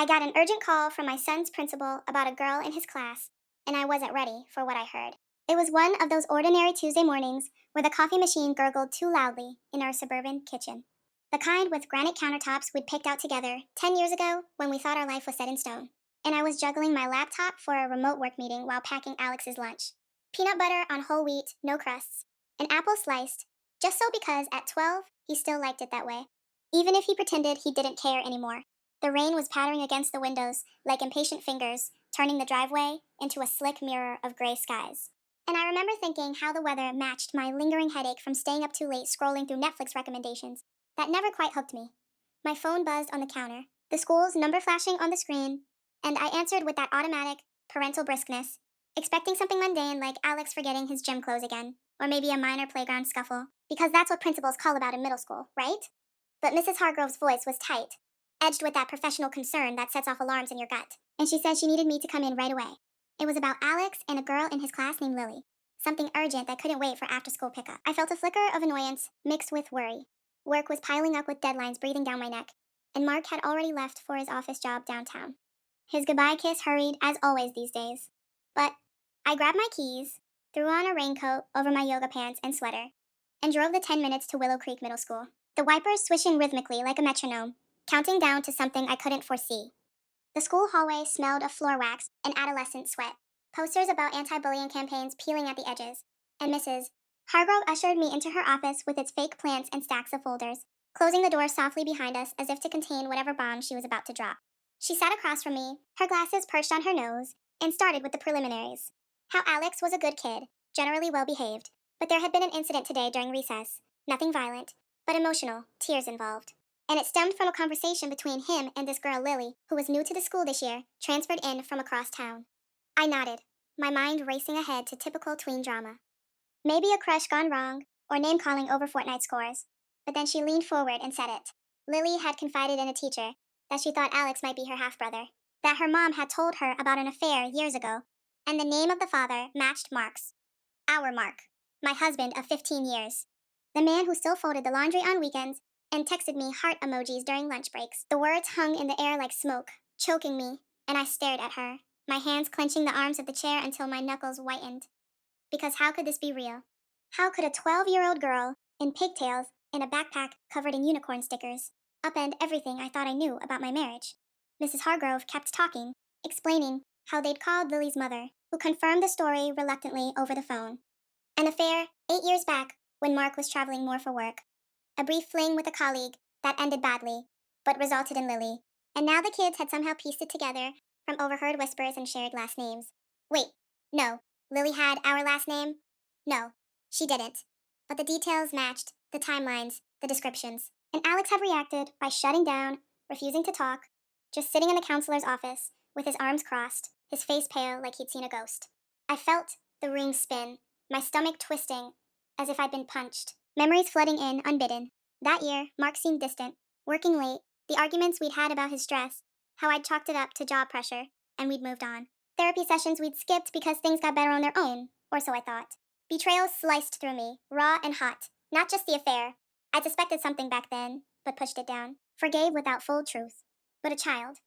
I got an urgent call from my son's principal about a girl in his class, and I wasn't ready for what I heard. It was one of those ordinary Tuesday mornings where the coffee machine gurgled too loudly in our suburban kitchen. The kind with granite countertops we'd picked out together 10 years ago when we thought our life was set in stone. And I was juggling my laptop for a remote work meeting while packing Alex's lunch. Peanut butter on whole wheat, no crusts. An apple sliced, just so because at 12 he still liked it that way. Even if he pretended he didn't care anymore. The rain was pattering against the windows like impatient fingers, turning the driveway into a slick mirror of gray skies. And I remember thinking how the weather matched my lingering headache from staying up too late scrolling through Netflix recommendations that never quite hooked me. My phone buzzed on the counter, the school's number flashing on the screen, and I answered with that automatic, parental briskness, expecting something mundane like Alex forgetting his gym clothes again, or maybe a minor playground scuffle, because that's what principals call about in middle school, right? But Mrs. Hargrove's voice was tight, edged with that professional concern that sets off alarms in your gut, and she said she needed me to come in right away. It was about Alex and a girl in his class named Lily. Something urgent that couldn't wait for after school pickup. I felt a flicker of annoyance mixed with worry. Work was piling up with deadlines breathing down my neck, and Mark had already left for his office job downtown. His goodbye kiss hurried as always these days. But I grabbed my keys, threw on a raincoat over my yoga pants and sweater, and drove the 10 minutes to Willow Creek Middle School. The wipers swishing rhythmically like a metronome, counting down to something I couldn't foresee. The school hallway smelled of floor wax and adolescent sweat, posters about anti bullying campaigns peeling at the edges, and Mrs. Hargrove ushered me into her office with its fake plants and stacks of folders, closing the door softly behind us as if to contain whatever bomb she was about to drop. She sat across from me, her glasses perched on her nose, and started with the preliminaries. How Alex was a good kid, generally well behaved, but there had been an incident today during recess. Nothing violent, but emotional, tears involved. And it stemmed from a conversation between him and this girl Lily, who was new to the school this year, transferred in from across town. I nodded, my mind racing ahead to typical tween drama. Maybe a crush gone wrong, or name calling over Fortnite scores. But then she leaned forward and said it. Lily had confided in a teacher that she thought Alex might be her half brother, that her mom had told her about an affair years ago, and the name of the father matched Mark's. Our Mark, my husband of 15 years. The man who still folded the laundry on weekends and texted me heart emojis during lunch breaks. The words hung in the air like smoke, choking me, and I stared at her, my hands clenching the arms of the chair until my knuckles whitened. Because how could this be real? How could a 12-year-old girl in pigtails and a backpack covered in unicorn stickers upend everything I thought I knew about my marriage? Mrs. Hargrove kept talking, explaining how they'd called Lily's mother, who confirmed the story reluctantly over the phone. An affair 8 years back when Mark was traveling more for work. A brief fling with a colleague that ended badly, but resulted in Lily. And now the kids had somehow pieced it together from overheard whispers and shared last names. Wait, no. Lily had our last name? No, she didn't. But the details matched, the timelines, the descriptions. And Alex had reacted by shutting down, refusing to talk, just sitting in the counselor's office with his arms crossed, his face pale like he'd seen a ghost. I felt the ring spin, my stomach twisting as if I'd been punched. Memories flooding in unbidden. That year, Mark seemed distant, working late, the arguments we'd had about his stress, how I'd chalked it up to job pressure, and we'd moved on. Therapy sessions we'd skipped because things got better on their own, or so I thought. Betrayal sliced through me, raw and hot. Not just the affair. I'd suspected something back then, but pushed it down. Forgave without full truth. But a child.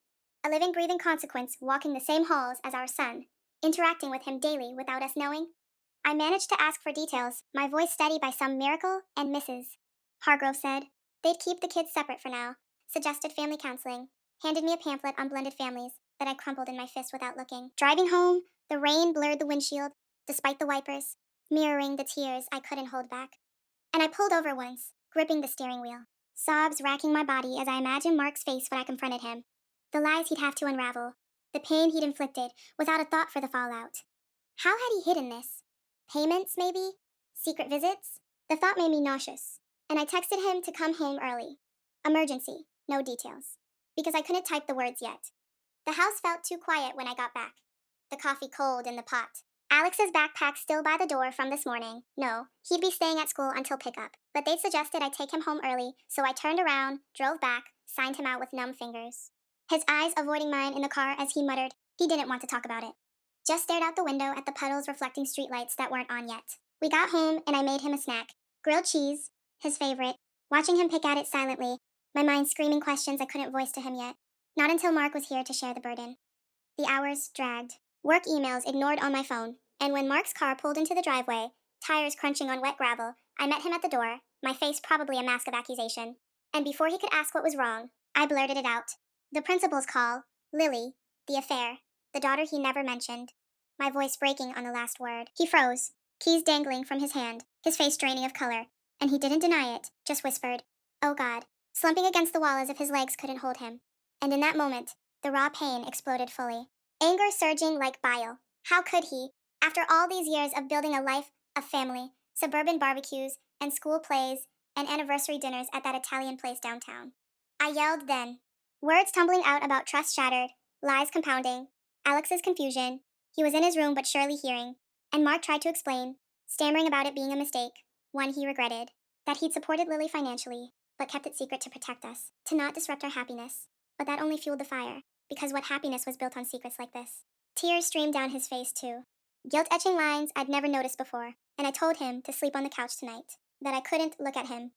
A living, breathing consequence walking the same halls as our son, interacting with him daily without us knowing. I managed to ask for details, my voice steady by some miracle, and Mrs. Hargrove said they'd keep the kids separate for now, suggested family counseling, handed me a pamphlet on blended families that I crumpled in my fist without looking. Driving home, the rain blurred the windshield, despite the wipers, mirroring the tears I couldn't hold back. And I pulled over once, gripping the steering wheel, sobs racking my body as I imagined Mark's face when I confronted him. The lies he'd have to unravel, the pain he'd inflicted, without a thought for the fallout. How had he hidden this? Payments, maybe? Secret visits? The thought made me nauseous, and I texted him to come home early. Emergency, no details. Because I couldn't type the words yet. The house felt too quiet when I got back. The coffee cold in the pot. Alex's backpack still by the door from this morning. No, he'd be staying at school until pickup. But they suggested I take him home early, so I turned around, drove back, signed him out with numb fingers. His eyes avoiding mine in the car as he muttered he didn't want to talk about it. Just stared out the window at the puddles reflecting streetlights that weren't on yet. We got home and I made him a snack. Grilled cheese, his favorite. Watching him pick at it silently, my mind screaming questions I couldn't voice to him yet. Not until Mark was here to share the burden. The hours dragged. Work emails ignored on my phone, and when Mark's car pulled into the driveway, tires crunching on wet gravel, I met him at the door, my face probably a mask of accusation. And before he could ask what was wrong, I blurted it out. The principal's call, Lily, the affair, the daughter he never mentioned. My voice breaking on the last word. He froze, keys dangling from his hand, his face draining of color, and he didn't deny it, just whispered, "Oh God," slumping against the wall as if his legs couldn't hold him. And in that moment, the raw pain exploded fully. Anger surging like bile. How could he, after all these years of building a life, a family, suburban barbecues, and school plays, and anniversary dinners at that Italian place downtown? I yelled then, words tumbling out about trust shattered, lies compounding, Alex's confusion. He was in his room but surely hearing, and Mark tried to explain, stammering about it being a mistake, one he regretted, that he'd supported Lily financially, but kept it secret to protect us, to not disrupt our happiness. But that only fueled the fire, because what happiness was built on secrets like this? Tears streamed down his face, too. Guilt etching lines I'd never noticed before, and I told him to sleep on the couch tonight, that I couldn't look at him.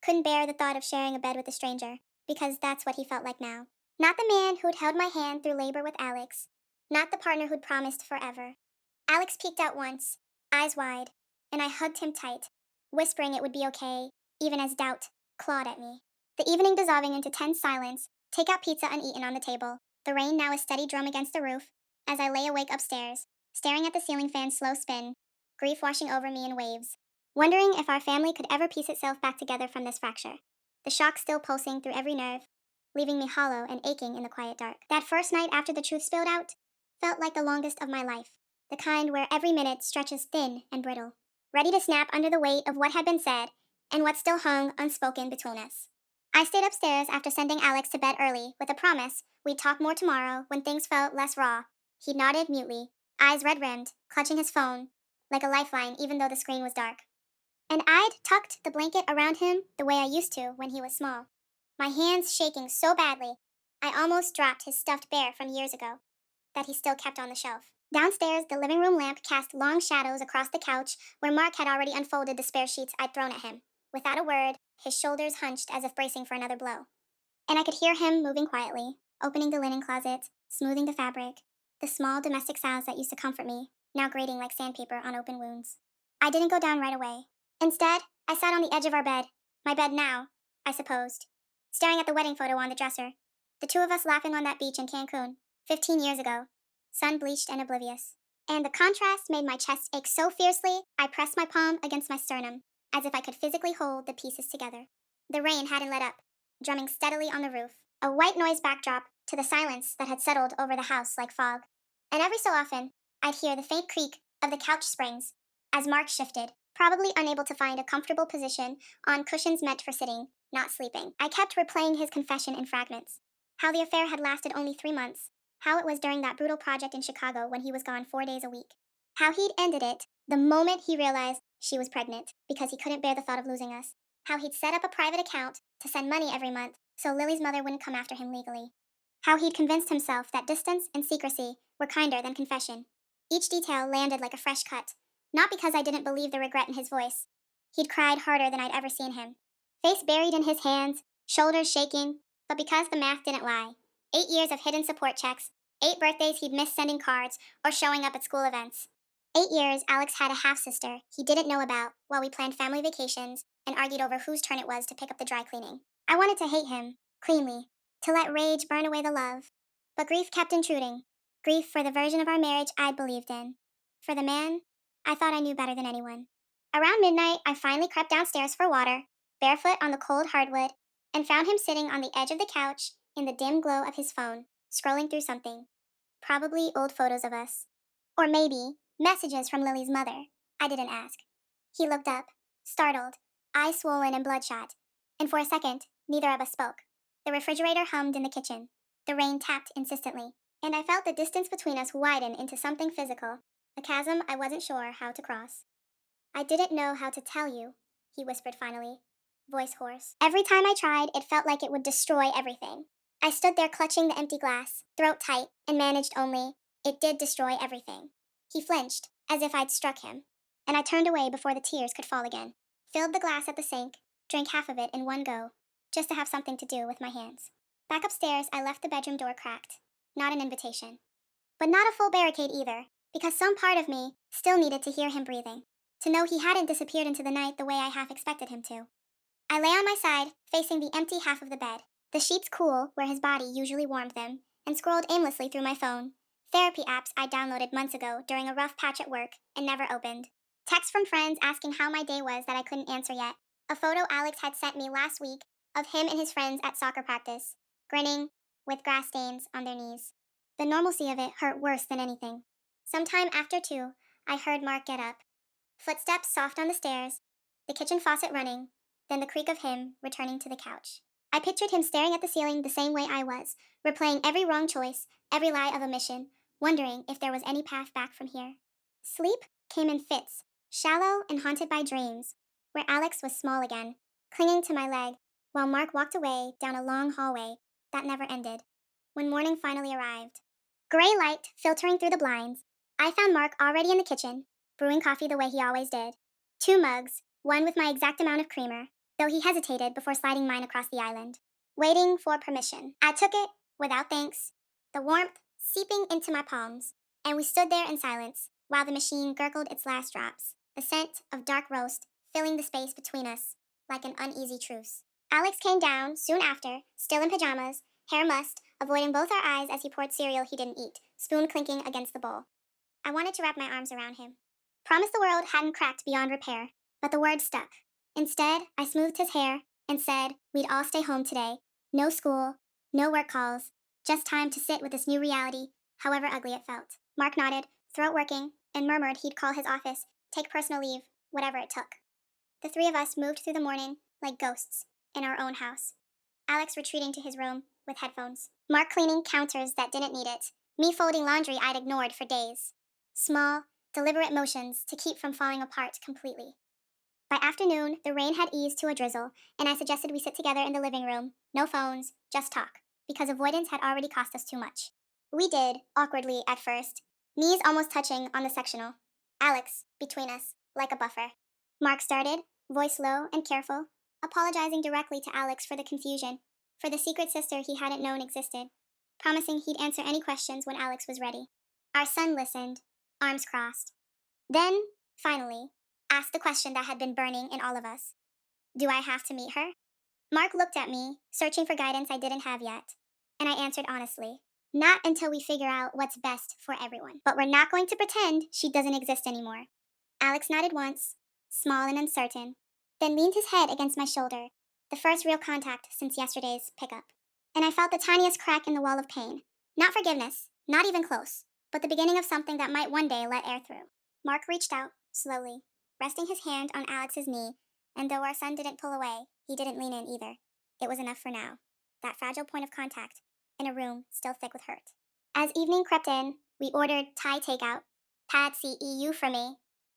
Couldn't bear the thought of sharing a bed with a stranger, because that's what he felt like now. Not the man who'd held my hand through labor with Alex, not the partner who'd promised forever. Alex peeked out once, eyes wide, and I hugged him tight, whispering it would be okay, even as doubt clawed at me. The evening dissolving into tense silence, takeout pizza uneaten on the table, the rain now a steady drum against the roof, as I lay awake upstairs, staring at the ceiling fan's slow spin, grief washing over me in waves, wondering if our family could ever piece itself back together from this fracture, the shock still pulsing through every nerve, leaving me hollow and aching in the quiet dark. That first night after the truth spilled out felt like the longest of my life, the kind where every minute stretches thin and brittle, ready to snap under the weight of what had been said and what still hung unspoken between us. I stayed upstairs after sending Alex to bed early with a promise we'd talk more tomorrow when things felt less raw. He nodded mutely, eyes red rimmed, clutching his phone like a lifeline even though the screen was dark. And I'd tucked the blanket around him the way I used to when he was small, my hands shaking so badly I almost dropped his stuffed bear from years ago that he still kept on the shelf. Downstairs, the living room lamp cast long shadows across the couch where Mark had already unfolded the spare sheets I'd thrown at him. Without a word, his shoulders hunched as if bracing for another blow. And I could hear him moving quietly, opening the linen closet, smoothing the fabric, the small domestic sounds that used to comfort me, now grating like sandpaper on open wounds. I didn't go down right away. Instead, I sat on the edge of our bed, my bed now, I supposed, staring at the wedding photo on the dresser. The two of us laughing on that beach in Cancun, 15 years ago, sun bleached and oblivious. And the contrast made my chest ache so fiercely, I pressed my palm against my sternum, as if I could physically hold the pieces together. The rain hadn't let up, drumming steadily on the roof, a white noise backdrop to the silence that had settled over the house like fog. And every so often, I'd hear the faint creak of the couch springs as Mark shifted, probably unable to find a comfortable position on cushions meant for sitting, not sleeping. I kept replaying his confession in fragments. How the affair had lasted only 3 months. How it was during that brutal project in Chicago when he was gone 4 days a week. How he'd ended it the moment he realized she was pregnant because he couldn't bear the thought of losing us. How he'd set up a private account to send money every month so Lily's mother wouldn't come after him legally. How he'd convinced himself that distance and secrecy were kinder than confession. Each detail landed like a fresh cut, not because I didn't believe the regret in his voice. He'd cried harder than I'd ever seen him, face buried in his hands, shoulders shaking, but because the math didn't lie. 8 years of hidden support checks, 8 birthdays he'd missed sending cards or showing up at school events. 8 years Alex had a half sister he didn't know about while we planned family vacations and argued over whose turn it was to pick up the dry cleaning. I wanted to hate him, cleanly, to let rage burn away the love. But grief kept intruding. Grief for the version of our marriage I'd believed in. For the man, I thought I knew better than anyone. Around midnight, I finally crept downstairs for water, barefoot on the cold hardwood, and found him sitting on the edge of the couch in the dim glow of his phone, scrolling through something. Probably old photos of us. Or maybe messages from Lily's mother. I didn't ask. He looked up, startled, eyes swollen and bloodshot, and for a second, neither of us spoke. The refrigerator hummed in the kitchen. The rain tapped insistently, and I felt the distance between us widen into something physical, a chasm I wasn't sure how to cross. I didn't know how to tell you, he whispered finally, voice hoarse. Every time I tried, it felt like it would destroy everything. I stood there clutching the empty glass, throat tight, and managed only, it did destroy everything. He flinched, as if I'd struck him, and I turned away before the tears could fall again. Filled the glass at the sink, drank half of it in one go, just to have something to do with my hands. Back upstairs, I left the bedroom door cracked. Not an invitation. But not a full barricade either, because some part of me still needed to hear him breathing, to know he hadn't disappeared into the night the way I half expected him to. I lay on my side, facing the empty half of the bed, the sheets cool where his body usually warmed them, and scrolled aimlessly through my phone. Therapy apps I downloaded months ago during a rough patch at work and never opened. Texts from friends asking how my day was that I couldn't answer yet. A photo Alex had sent me last week of him and his friends at soccer practice, grinning, with grass stains on their knees. The normalcy of it hurt worse than anything. Sometime after 2, I heard Mark get up. Footsteps soft on the stairs, the kitchen faucet running, then the creak of him returning to the couch. I pictured him staring at the ceiling the same way I was, replaying every wrong choice, every lie of omission, wondering if there was any path back from here. Sleep came in fits, shallow and haunted by dreams, where Alex was small again, clinging to my leg, while Mark walked away down a long hallway that never ended. When morning finally arrived, gray light filtering through the blinds, I found Mark already in the kitchen, brewing coffee the way he always did. 2 mugs, one with my exact amount of creamer, though he hesitated before sliding mine across the island. Waiting for permission. I took it, without thanks, the warmth seeping into my palms, and we stood there in silence while the machine gurgled its last drops, the scent of dark roast filling the space between us like an uneasy truce. Alex came down soon after, still in pajamas, hair mussed, avoiding both our eyes as he poured cereal he didn't eat, spoon clinking against the bowl. I wanted to wrap my arms around him. Promised the world hadn't cracked beyond repair, but the word stuck. Instead, I smoothed his hair and said we'd all stay home today. No school, no work calls, just time to sit with this new reality, however ugly it felt. Mark nodded, throat working, and murmured he'd call his office, take personal leave, whatever it took. The 3 of us moved through the morning like ghosts in our own house. Alex retreating to his room with headphones. Mark cleaning counters that didn't need it. Me folding laundry I'd ignored for days. Small, deliberate motions to keep from falling apart completely. By afternoon, the rain had eased to a drizzle, and I suggested we sit together in the living room, no phones, just talk, because avoidance had already cost us too much. We did, awkwardly at first, knees almost touching on the sectional. Alex, between us, like a buffer. Mark started, voice low and careful, apologizing directly to Alex for the confusion, for the secret sister he hadn't known existed, promising he'd answer any questions when Alex was ready. Our son listened, arms crossed. Then, finally, asked the question that had been burning in all of us. Do I have to meet her? Mark looked at me, searching for guidance I didn't have yet, and I answered honestly. Not until we figure out what's best for everyone. But we're not going to pretend she doesn't exist anymore. Alex nodded once, small and uncertain, then leaned his head against my shoulder, the first real contact since yesterday's pickup. And I felt the tiniest crack in the wall of pain. Not forgiveness, not even close, but the beginning of something that might one day let air through. Mark reached out, slowly, resting his hand on Alex's knee, and though our son didn't pull away, he didn't lean in either. It was enough for now. That fragile point of contact, in a room still thick with hurt. As evening crept in, we ordered Thai takeout, Pad See Ew for me,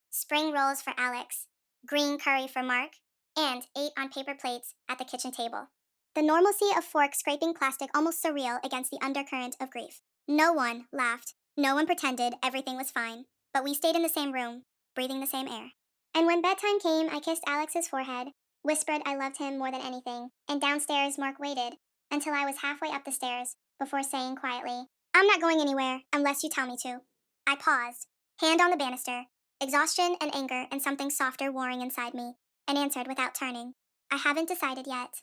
spring rolls for Alex, green curry for Mark, and ate on paper plates at the kitchen table. The normalcy of forks scraping plastic almost surreal against the undercurrent of grief. No one laughed, no one pretended everything was fine, but we stayed in the same room, breathing the same air. And when bedtime came, I kissed Alex's forehead, whispered I loved him more than anything, and downstairs Mark waited until I was halfway up the stairs before saying quietly, I'm not going anywhere unless you tell me to. I paused, hand on the banister, exhaustion and anger and something softer warring inside me, and answered without turning, I haven't decided yet.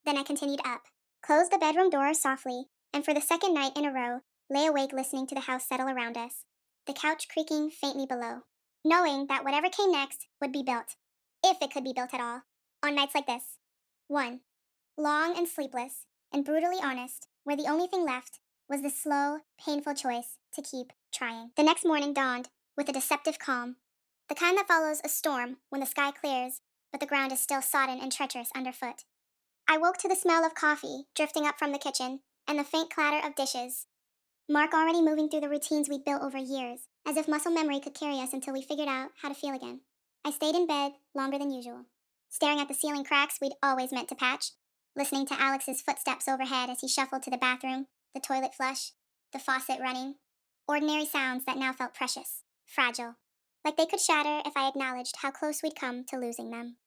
Then I continued up, closed the bedroom door softly, and for the second night in a row, lay awake listening to the house settle around us, the couch creaking faintly below, knowing that whatever came next would be built, if it could be built at all, on nights like this. 1. Long and sleepless, and brutally honest, where the only thing left was the slow, painful choice to keep trying. The next morning dawned with a deceptive calm, the kind that follows a storm when the sky clears, but the ground is still sodden and treacherous underfoot. I woke to the smell of coffee drifting up from the kitchen and the faint clatter of dishes. Mark already moving through the routines we'd built over years, as if muscle memory could carry us until we figured out how to feel again. I stayed in bed longer than usual, staring at the ceiling cracks we'd always meant to patch, listening to Alex's footsteps overhead as he shuffled to the bathroom, the toilet flush, the faucet running. Ordinary sounds that now felt precious, fragile, like they could shatter if I acknowledged how close we'd come to losing them.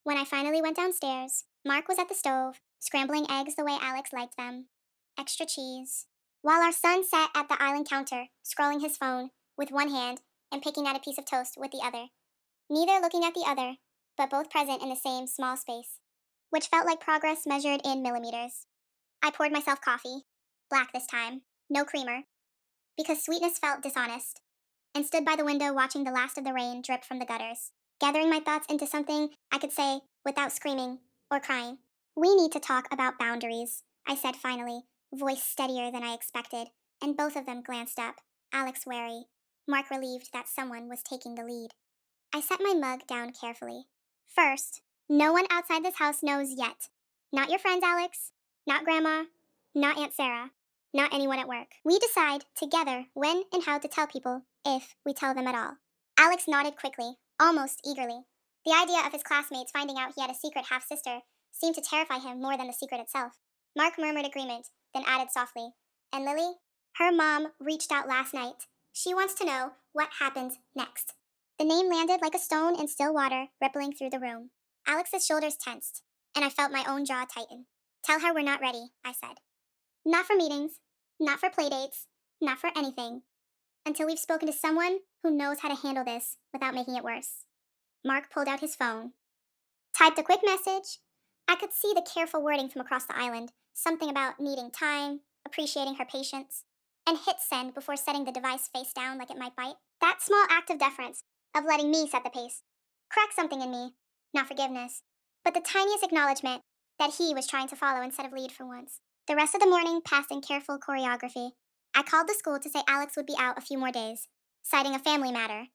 When I finally went downstairs, Mark was at the stove, scrambling eggs the way Alex liked them. extra cheese. While our son sat at the island counter, scrolling his phone with one hand and picking at a piece of toast with the other, neither looking at the other, but both present in the same small space, which felt like progress measured in millimeters. I poured myself coffee, black this time, no creamer, because sweetness felt dishonest, and stood by the window watching the last of the rain drip from the gutters, gathering my thoughts into something I could say without screaming or crying. We need to talk about boundaries, I said finally, voice steadier than I expected, and both of them glanced up, Alex wary, Mark relieved that someone was taking the lead. I set my mug down carefully. First, no one outside this house knows yet. Not your friends, Alex. Not Grandma. Not Aunt Sarah. Not anyone at work. We decide together when and how to tell people, if we tell them at all. Alex nodded quickly, almost eagerly. The idea of his classmates finding out he had a secret half sister seemed to terrify him more than the secret itself. Mark murmured agreement, then added softly, "And Lily? Her mom reached out last night. She wants to know what happens next." The name landed like a stone in still water, rippling through the room. Alex's shoulders tensed, and I felt my own jaw tighten. "Tell her we're not ready," I said. "Not for meetings, not for playdates, not for anything, until we've spoken to someone who knows how to handle this without making it worse." Mark pulled out his phone, typed a quick message. I could see the careful wording from across the island, something about needing time, appreciating her patience, and hit send before setting the device face down like it might bite. That small act of deference, of letting me set the pace, cracked something in me. Not forgiveness, but the tiniest acknowledgement that he was trying to follow instead of lead for once. The rest of the morning passed in careful choreography. I called the school to say Alex would be out a few more days, citing a family matter.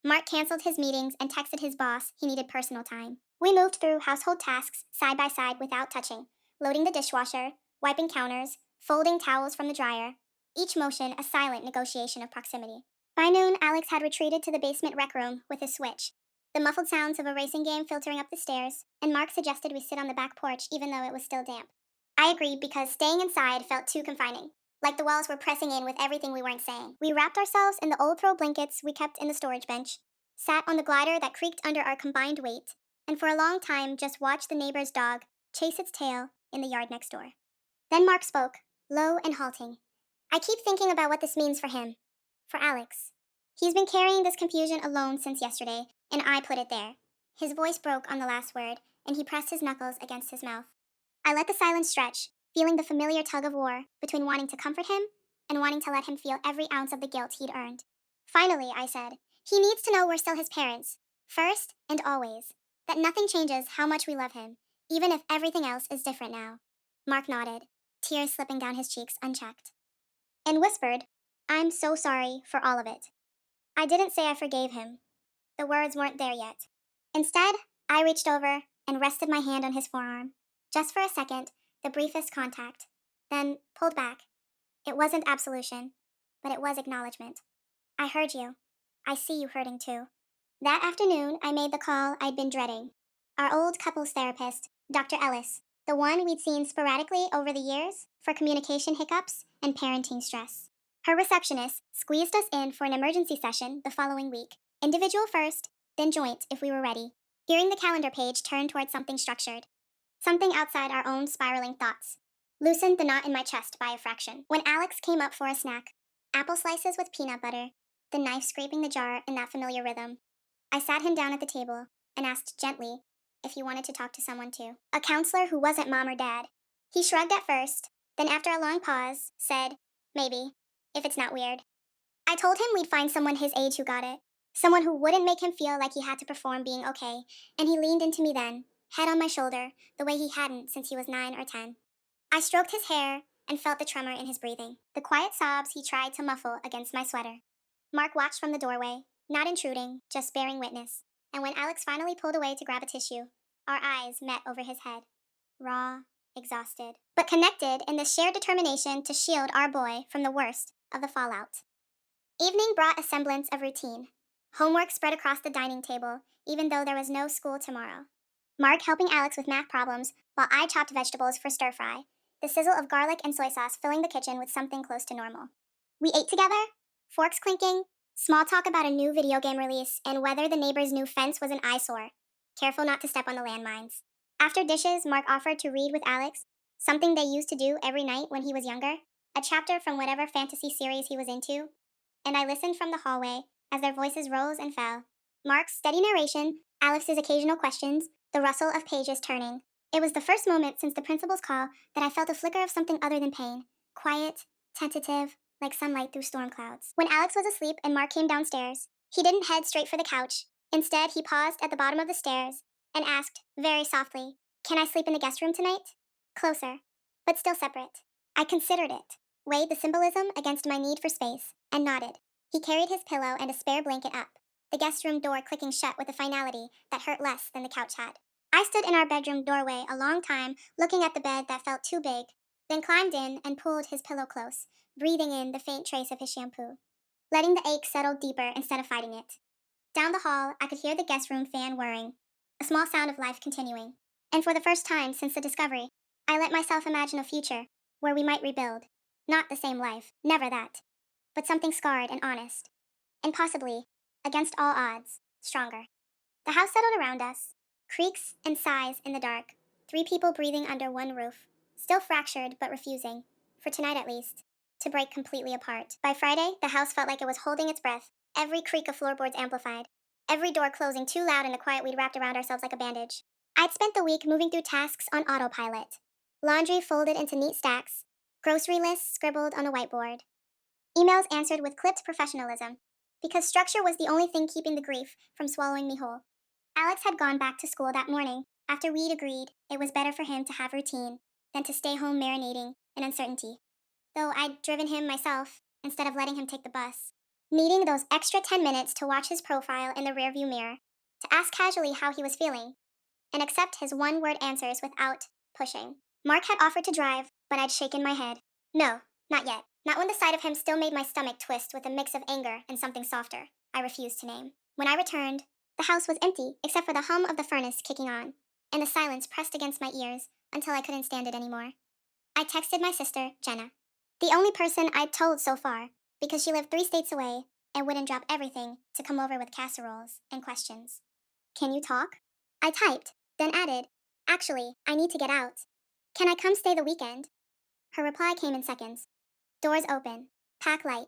Mark canceled his meetings and texted his boss he needed personal time. We moved through household tasks side by side without touching, loading the dishwasher, wiping counters, folding towels from the dryer, each motion a silent negotiation of proximity. By noon, Alex had retreated to the basement rec room with his Switch, the muffled sounds of a racing game filtering up the stairs, and Mark suggested we sit on the back porch even though it was still damp. I agreed because staying inside felt too confining, like the walls were pressing in with everything we weren't saying. We wrapped ourselves in the old throw blankets we kept in the storage bench, sat on the glider that creaked under our combined weight, and for a long time just watched the neighbor's dog chase its tail in the yard next door. Then Mark spoke, low and halting. "I keep thinking about what this means for him. For Alex. He's been carrying this confusion alone since yesterday, and I put it there." His voice broke on the last word, and he pressed his knuckles against his mouth. I let the silence stretch, feeling the familiar tug of war between wanting to comfort him and wanting to let him feel every ounce of the guilt he'd earned. Finally, I said, "He needs to know we're still his parents, first and always, that nothing changes how much we love him, even if everything else is different now." Mark nodded, tears slipping down his cheeks unchecked, and whispered, "I'm so sorry for all of it." I didn't say I forgave him. The words weren't there yet. Instead, I reached over and rested my hand on his forearm, just for a second, the briefest contact, then pulled back. It wasn't absolution, but it was acknowledgement. "I heard you. I see you hurting too." That afternoon, I made the call I'd been dreading. Our old couples therapist, Dr. Ellis, the one we'd seen sporadically over the years for communication hiccups and parenting stress. Her receptionist squeezed us in for an emergency session the following week, individual first, then joint if we were ready. Hearing the calendar page turn towards something structured, something outside our own spiraling thoughts, loosened the knot in my chest by a fraction. When Alex came up for a snack, apple slices with peanut butter, the knife scraping the jar in that familiar rhythm, I sat him down at the table and asked gently if he wanted to talk to someone too. A counselor who wasn't mom or dad. He shrugged at first, then after a long pause, said, "Maybe, if it's not weird." I told him we'd find someone his age who got it, someone who wouldn't make him feel like he had to perform being okay, and he leaned into me then, head on my shoulder, the way he hadn't since he was 9 or 10. I stroked his hair and felt the tremor in his breathing, the quiet sobs he tried to muffle against my sweater. Mark watched from the doorway, not intruding, just bearing witness, and when Alex finally pulled away to grab a tissue, our eyes met over his head, raw, exhausted, but connected in the shared determination to shield our boy from the worst of the fallout. Evening brought a semblance of routine. Homework spread across the dining table, even though there was no school tomorrow. Mark helping Alex with math problems while I chopped vegetables for stir fry, the sizzle of garlic and soy sauce filling the kitchen with something close to normal. We ate together, forks clinking, small talk about a new video game release and whether the neighbor's new fence was an eyesore, careful not to step on the landmines. After dishes, Mark offered to read with Alex something they used to do every night when he was younger, a chapter from whatever fantasy series he was into, and I listened from the hallway as their voices rose and fell. Mark's steady narration, Alex's occasional questions, the rustle of pages turning. It was the first moment since the principal's call that I felt a flicker of something other than pain. Quiet, tentative, like sunlight through storm clouds. When Alex was asleep and Mark came downstairs, he didn't head straight for the couch. Instead, he paused at the bottom of the stairs and asked, very softly, "Can I sleep in the guest room tonight?" Closer, but still separate. I considered it, weighed the symbolism against my need for space, and nodded. He carried his pillow and a spare blanket up, the guest room door clicking shut with a finality that hurt less than the couch had. I stood in our bedroom doorway a long time, looking at the bed that felt too big, then climbed in and pulled his pillow close, breathing in the faint trace of his shampoo, letting the ache settle deeper instead of fighting it. Down the hall, I could hear the guest room fan whirring, a small sound of life continuing. And for the first time since the discovery, I let myself imagine a future where we might rebuild. Not the same life, never that, but something scarred and honest, and possibly, against all odds, stronger. The house settled around us, creaks and sighs in the dark, three people breathing under one roof, still fractured but refusing, for tonight at least, to break completely apart. By Friday, the house felt like it was holding its breath, every creak of floorboards amplified, every door closing too loud in the quiet we'd wrapped around ourselves like a bandage. I'd spent the week moving through tasks on autopilot, laundry folded into neat stacks, grocery lists scribbled on a whiteboard, emails answered with clipped professionalism, because structure was the only thing keeping the grief from swallowing me whole. Alex had gone back to school that morning after we'd agreed it was better for him to have routine than to stay home marinating in uncertainty, though I'd driven him myself instead of letting him take the bus. Needing those extra 10 minutes to watch his profile in the rearview mirror, to ask casually how he was feeling, and accept his one word answers without pushing. Mark had offered to drive, but I'd shaken my head. No, not yet. Not when the sight of him still made my stomach twist with a mix of anger and something softer, I refused to name. When I returned, the house was empty except for the hum of the furnace kicking on, and the silence pressed against my ears until I couldn't stand it anymore. I texted my sister, Jenna, the only person I'd told so far, because she lived 3 states away and wouldn't drop everything to come over with casseroles and questions. Can you talk? I typed, then added, actually, I need to get out. Can I come stay the weekend? Her reply came in seconds. Doors open, pack light,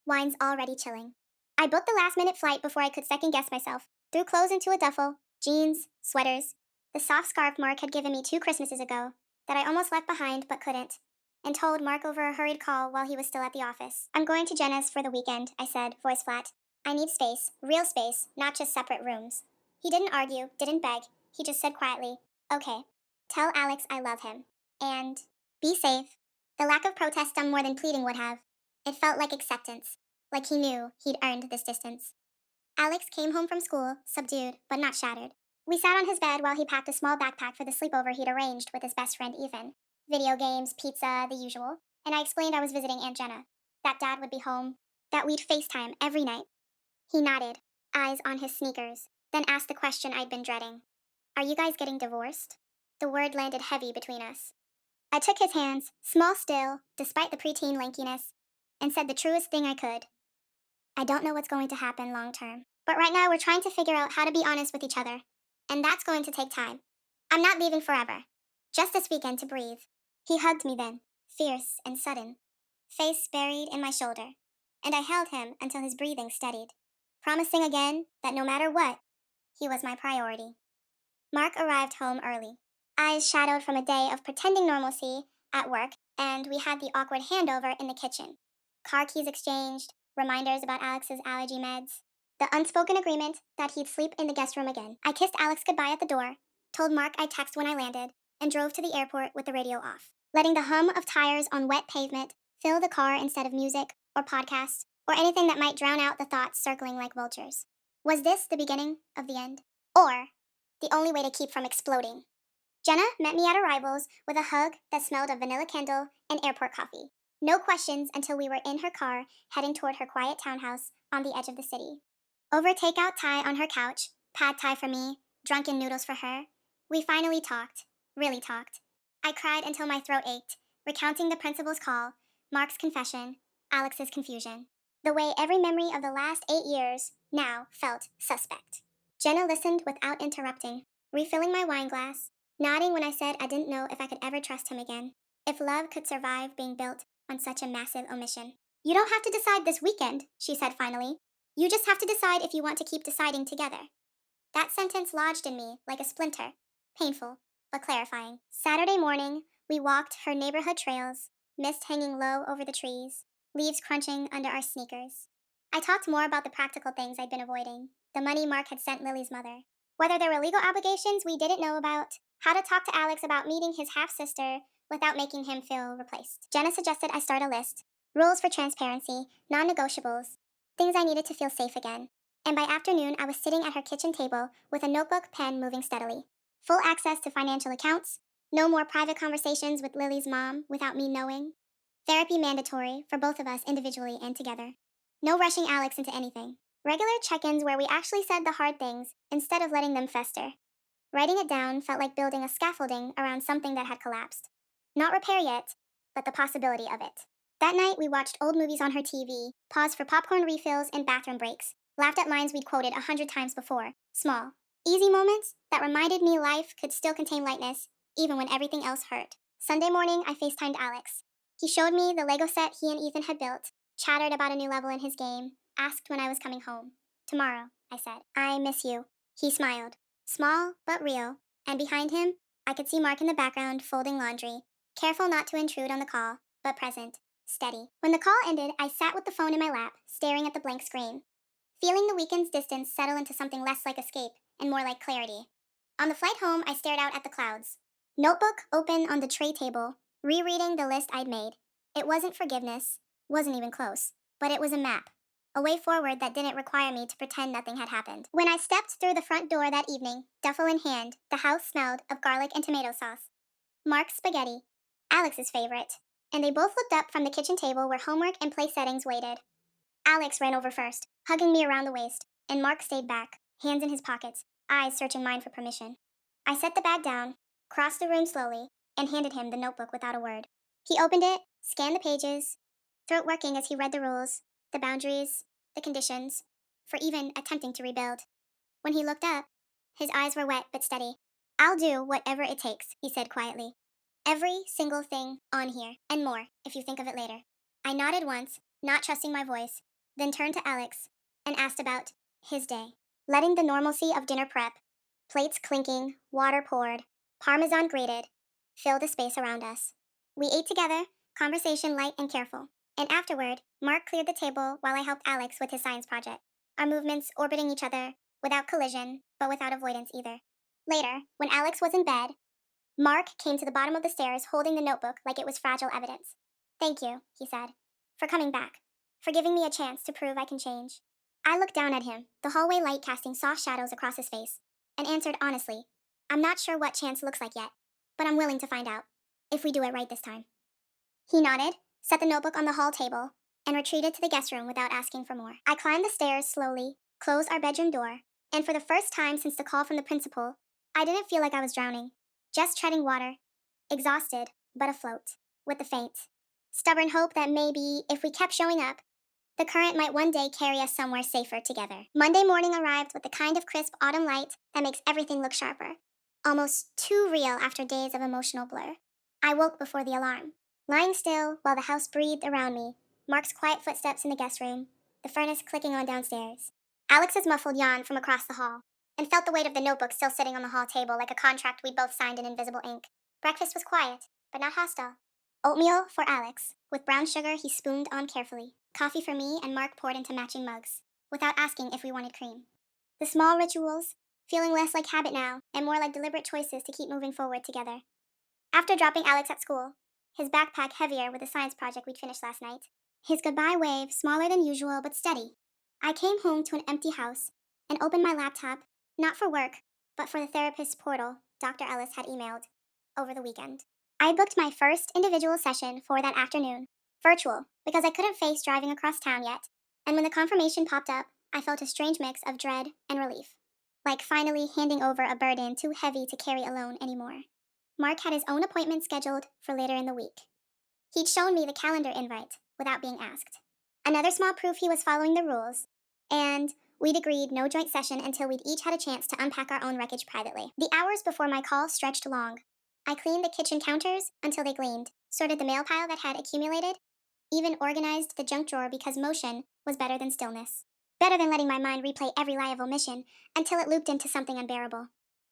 wine's already chilling. I booked the last minute flight before I could second guess myself, threw clothes into a duffel, jeans, sweaters, the soft scarf Mark had given me 2 Christmases ago that I almost left behind but couldn't, and told Mark over a hurried call while he was still at the office. I'm going to Jenna's for the weekend, I said, voice flat. I need space, real space, not just separate rooms. He didn't argue, didn't beg. He just said quietly, okay, tell Alex I love him. And be safe. The lack of protest done more than pleading would have. It felt like acceptance, like he knew he'd earned this distance. Alex came home from school, subdued, but not shattered. We sat on his bed while he packed a small backpack for the sleepover he'd arranged with his best friend Ethan. Video games, pizza, the usual. And I explained I was visiting Aunt Jenna, that Dad would be home, that we'd FaceTime every night. He nodded, eyes on his sneakers, then asked the question I'd been dreading. Are you guys getting divorced? The word landed heavy between us. I took his hands, small still, despite the preteen lankiness, and said the truest thing I could. I don't know what's going to happen long term, but right now we're trying to figure out how to be honest with each other, and that's going to take time. I'm not leaving forever. Just this weekend to breathe. He hugged me then, fierce and sudden, face buried in my shoulder, and I held him until his breathing steadied, promising again that no matter what, he was my priority. Mark arrived home early, eyes shadowed from a day of pretending normalcy at work, and we had the awkward handover in the kitchen. Car keys exchanged, reminders about Alex's allergy meds, the unspoken agreement that he'd sleep in the guest room again. I kissed Alex goodbye at the door, told Mark I'd text when I landed, and drove to the airport with the radio off, letting the hum of tires on wet pavement fill the car instead of music or podcasts or anything that might drown out the thoughts circling like vultures. Was this the beginning of the end? Or the only way to keep from exploding? Jenna met me at arrivals with a hug that smelled of vanilla candle and airport coffee. No questions until we were in her car heading toward her quiet townhouse on the edge of the city. Over takeout Thai on her couch, pad Thai for me, drunken noodles for her, we finally talked, really talked. I cried until my throat ached, recounting the principal's call, Mark's confession, Alex's confusion. The way every memory of the last 8 years now felt suspect. Jenna listened without interrupting, refilling my wine glass, nodding when I said I didn't know if I could ever trust him again. If love could survive being built on such a massive omission. You don't have to decide this weekend, she said finally. You just have to decide if you want to keep deciding together. That sentence lodged in me like a splinter. Painful, but clarifying. Saturday morning, we walked her neighborhood trails, mist hanging low over the trees, leaves crunching under our sneakers. I talked more about the practical things I'd been avoiding, the money Mark had sent Lily's mother, whether there were legal obligations we didn't know about, how to talk to Alex about meeting his half sister without making him feel replaced. Jenna suggested I start a list rules for transparency, non negotiables, things I needed to feel safe again. And by afternoon, I was sitting at her kitchen table with a notebook, pen moving steadily. Full access to financial accounts, no more private conversations with Lily's mom without me knowing. Therapy mandatory for both of us individually and together. No rushing Alex into anything. Regular check ins where we actually said the hard things instead of letting them fester. Writing it down felt like building a scaffolding around something that had collapsed. Not repair yet, but the possibility of it. That night, we watched old movies on her TV, paused for popcorn refills and bathroom breaks, laughed at lines we'd quoted 100 times before. Small, easy moments that reminded me life could still contain lightness, even when everything else hurt. Sunday morning, I FaceTimed Alex. He showed me the Lego set he and Ethan had built, chattered about a new level in his game, asked when I was coming home. Tomorrow, I said. I miss you. He smiled. Small, but real. And behind him, I could see Mark in the background folding laundry, careful not to intrude on the call, but present, steady. When the call ended, I sat with the phone in my lap, staring at the blank screen, feeling the weekend's distance settle into something less like escape and more like clarity. On the flight home, I stared out at the clouds. Notebook open on the tray table, rereading the list I'd made. It wasn't forgiveness, wasn't even close, but it was a map. A way forward that didn't require me to pretend nothing had happened. When I stepped through the front door that evening, duffel in hand, the house smelled of garlic and tomato sauce. Mark's spaghetti, Alex's favorite, and they both looked up from the kitchen table where homework and play settings waited. Alex ran over first, hugging me around the waist, and Mark stayed back, hands in his pockets, eyes searching mine for permission. I set the bag down, crossed the room slowly, and handed him the notebook without a word. He opened it, scanned the pages, throat working as he read the rules, the boundaries, the conditions, for even attempting to rebuild. When he looked up, his eyes were wet but steady. I'll do whatever it takes, he said quietly. Every single thing on here, and more, if you think of it later. I nodded once, not trusting my voice, then turned to Alex and asked about his day, letting the normalcy of dinner prep, plates clinking, water poured, parmesan grated, fill the space around us. We ate together, conversation light and careful. And afterward, Mark cleared the table while I helped Alex with his science project, our movements orbiting each other without collision, but without avoidance either. Later, when Alex was in bed, Mark came to the bottom of the stairs holding the notebook like it was fragile evidence. Thank you, he said, for coming back, for giving me a chance to prove I can change. I looked down at him, the hallway light casting soft shadows across his face, and answered honestly, I'm not sure what chance looks like yet, but I'm willing to find out, if we do it right this time. He nodded, set the notebook on the hall table, and retreated to the guest room without asking for more. I climbed the stairs slowly, closed our bedroom door, and for the first time since the call from the principal, I didn't feel like I was drowning, just treading water, exhausted, but afloat, with the faint, stubborn hope that maybe, if we kept showing up, the current might one day carry us somewhere safer together. Monday morning arrived with the kind of crisp autumn light that makes everything look sharper, almost too real after days of emotional blur. I woke before the alarm, lying still while the house breathed around me, Mark's quiet footsteps in the guest room, the furnace clicking on downstairs. Alex's muffled yawn from across the hall, and felt the weight of the notebook still sitting on the hall table like a contract we'd both signed in invisible ink. Breakfast was quiet, but not hostile. Oatmeal for Alex, with brown sugar he spooned on carefully. Coffee for me, and Mark poured into matching mugs, without asking if we wanted cream. The small rituals, feeling less like habit now, and more like deliberate choices to keep moving forward together. After dropping Alex at school, his backpack heavier with the science project we'd finished last night, his goodbye wave smaller than usual but steady, I came home to an empty house and opened my laptop, not for work, but for the therapist's portal Dr. Ellis had emailed over the weekend. I booked my first individual session for that afternoon, virtual, because I couldn't face driving across town yet, and when the confirmation popped up, I felt a strange mix of dread and relief, like finally handing over a burden too heavy to carry alone anymore. Mark had his own appointment scheduled for later in the week. He'd shown me the calendar invite without being asked. Another small proof he was following the rules, and We'd agreed no joint session until we'd each had a chance to unpack our own wreckage privately. The hours before my call stretched long. I cleaned the kitchen counters until they gleamed, sorted the mail pile that had accumulated, even organized the junk drawer because motion was better than stillness. Better than letting my mind replay every lie of omission until it looped into something unbearable.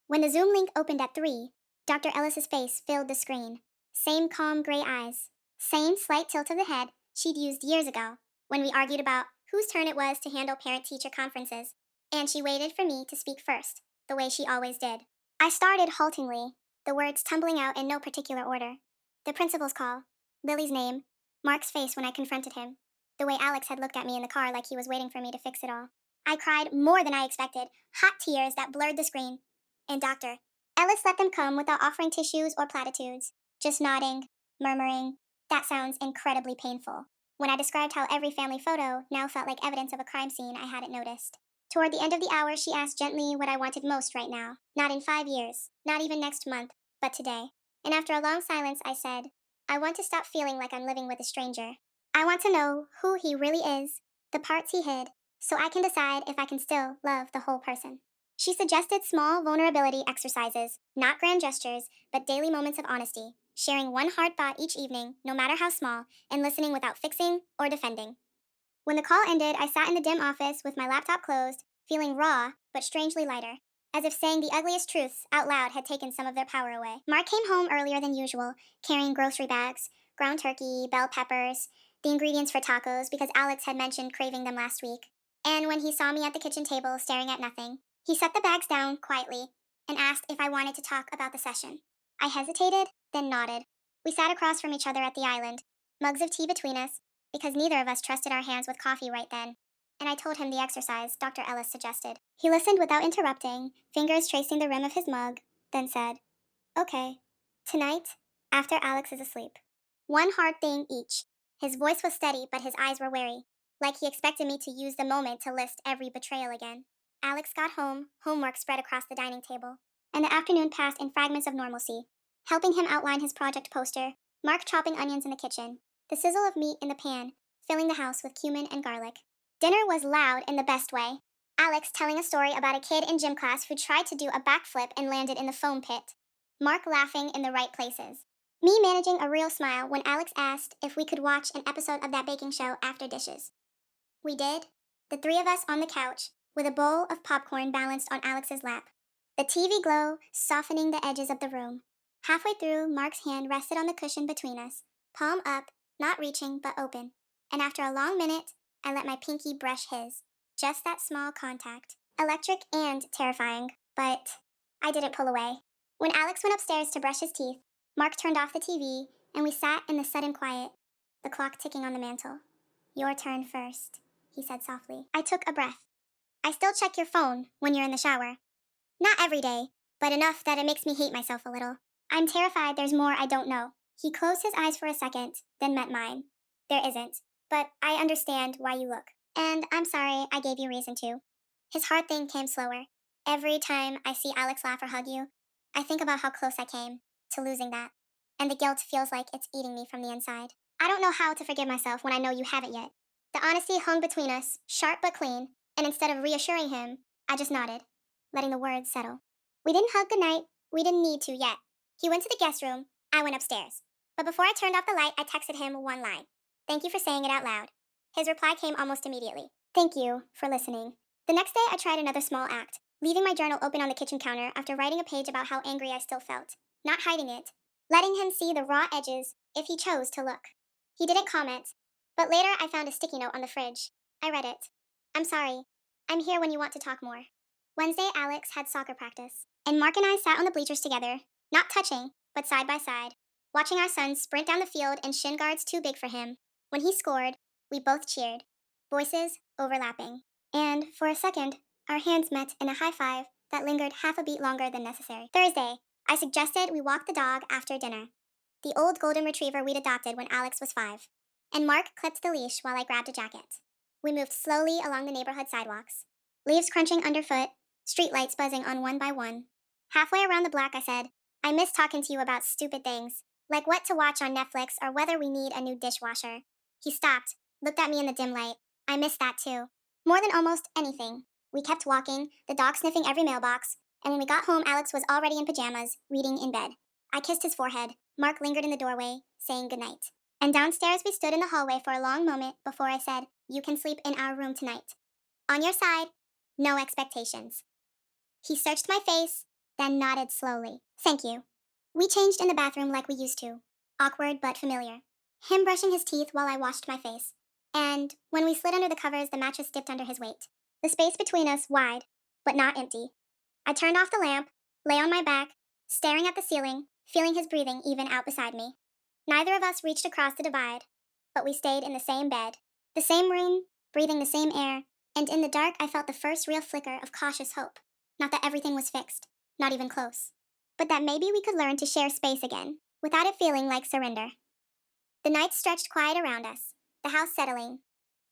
When the Zoom link opened at 3, Dr. Ellis's face filled the screen. Same calm gray eyes. Same slight tilt of the head she'd used years ago when we argued about whose turn it was to handle parent-teacher conferences, and she waited for me to speak first, the way she always did. I started haltingly, the words tumbling out in no particular order. The principal's call, Lily's name, Mark's face when I confronted him, the way Alex had looked at me in the car like he was waiting for me to fix it all. I cried more than I expected, hot tears that blurred the screen. And Dr. Ellis let them come without offering tissues or platitudes, just nodding, murmuring, "That sounds incredibly painful," when I described how every family photo now felt like evidence of a crime scene I hadn't noticed. Toward the end of the hour, she asked gently what I wanted most right now. Not in 5 years, not even next month, but today. And after a long silence, I said, "I want to stop feeling like I'm living with a stranger. I want to know who he really is, the parts he hid, so I can decide if I can still love the whole person." She suggested small vulnerability exercises, not grand gestures, but daily moments of honesty, sharing one hard thought each evening, no matter how small, and listening without fixing or defending. When the call ended, I sat in the dim office with my laptop closed, feeling raw, but strangely lighter, as if saying the ugliest truths out loud had taken some of their power away. Mark came home earlier than usual, carrying grocery bags, ground turkey, bell peppers, the ingredients for tacos because Alex had mentioned craving them last week. And when he saw me at the kitchen table staring at nothing, he set the bags down quietly and asked if I wanted to talk about the session. I hesitated, then nodded. We sat across from each other at the island, mugs of tea between us, because neither of us trusted our hands with coffee right then, and I told him the exercise Dr. Ellis suggested. He listened without interrupting, fingers tracing the rim of his mug, then said, "Okay, tonight, after Alex is asleep. One hard thing each." His voice was steady, but his eyes were wary, like he expected me to use the moment to list every betrayal again. Alex got home, homework spread across the dining table, and the afternoon passed in fragments of normalcy, helping him outline his project poster, Mark chopping onions in the kitchen, the sizzle of meat in the pan, filling the house with cumin and garlic. Dinner was loud in the best way. Alex telling a story about a kid in gym class who tried to do a backflip and landed in the foam pit. Mark laughing in the right places. Me managing a real smile when Alex asked if we could watch an episode of that baking show after dishes. We did, the three of us on the couch, with a bowl of popcorn balanced on Alex's lap. The TV glow softening the edges of the room. Halfway through, Mark's hand rested on the cushion between us, palm up, not reaching but open. And after a long minute, I let my pinky brush his. Just that small contact. Electric and terrifying, but I didn't pull away. When Alex went upstairs to brush his teeth, Mark turned off the TV, and we sat in the sudden quiet, the clock ticking on the mantel. "Your turn first," he said softly. I took a breath. "I still check your phone when you're in the shower. Not every day, but enough that it makes me hate myself a little. I'm terrified there's more I don't know." He closed his eyes for a second, then met mine. "There isn't, but I understand why you look. And I'm sorry I gave you reason to." His hard thing came slower. Every time I see Alex laugh or hug you, I think about how close I came to losing that, and the guilt feels like it's eating me from the inside. I don't know how to forgive myself when I know you haven't yet. The honesty hung between us, sharp but clean, and instead of reassuring him, I just nodded, letting the words settle. We didn't hug goodnight. We didn't need to yet. He went to the guest room. I went upstairs. But before I turned off the light, I texted him one line. "Thank you for saying it out loud." His reply came almost immediately. "Thank you for listening." The next day, I tried another small act, leaving my journal open on the kitchen counter after writing a page about how angry I still felt, not hiding it, letting him see the raw edges if he chose to look. He didn't comment, but later I found a sticky note on the fridge. I read it. "I'm sorry. I'm here when you want to talk more." Wednesday, Alex had soccer practice, and Mark and I sat on the bleachers together, not touching, but side by side, watching our son sprint down the field in shin guards too big for him. When he scored, we both cheered, voices overlapping. And, for a second, our hands met in a high five that lingered half a beat longer than necessary. Thursday, I suggested we walk the dog after dinner, the old golden retriever we'd adopted when Alex was 5, and Mark clipped the leash while I grabbed a jacket. We moved slowly along the neighborhood sidewalks, leaves crunching underfoot, streetlights buzzing on one by one. Halfway around the block, I said, "I miss talking to you about stupid things, like what to watch on Netflix or whether we need a new dishwasher." He stopped, looked at me in the dim light. "I miss that too. More than almost anything." We kept walking, the dog sniffing every mailbox, and when we got home, Alex was already in pajamas, reading in bed. I kissed his forehead. Mark lingered in the doorway, saying goodnight. And downstairs, we stood in the hallway for a long moment before I said, "You can sleep in our room tonight. On your side, no expectations." He searched my face, then nodded slowly. "Thank you." We changed in the bathroom like we used to. Awkward but familiar. Him brushing his teeth while I washed my face. And when we slid under the covers, the mattress dipped under his weight. The space between us wide, but not empty. I turned off the lamp, lay on my back, staring at the ceiling, feeling his breathing even out beside me. Neither of us reached across the divide, but we stayed in the same bed, the same room, breathing the same air, and in the dark I felt the first real flicker of cautious hope. Not that everything was fixed, not even close, but that maybe we could learn to share space again, without it feeling like surrender. The night stretched quiet around us, the house settling,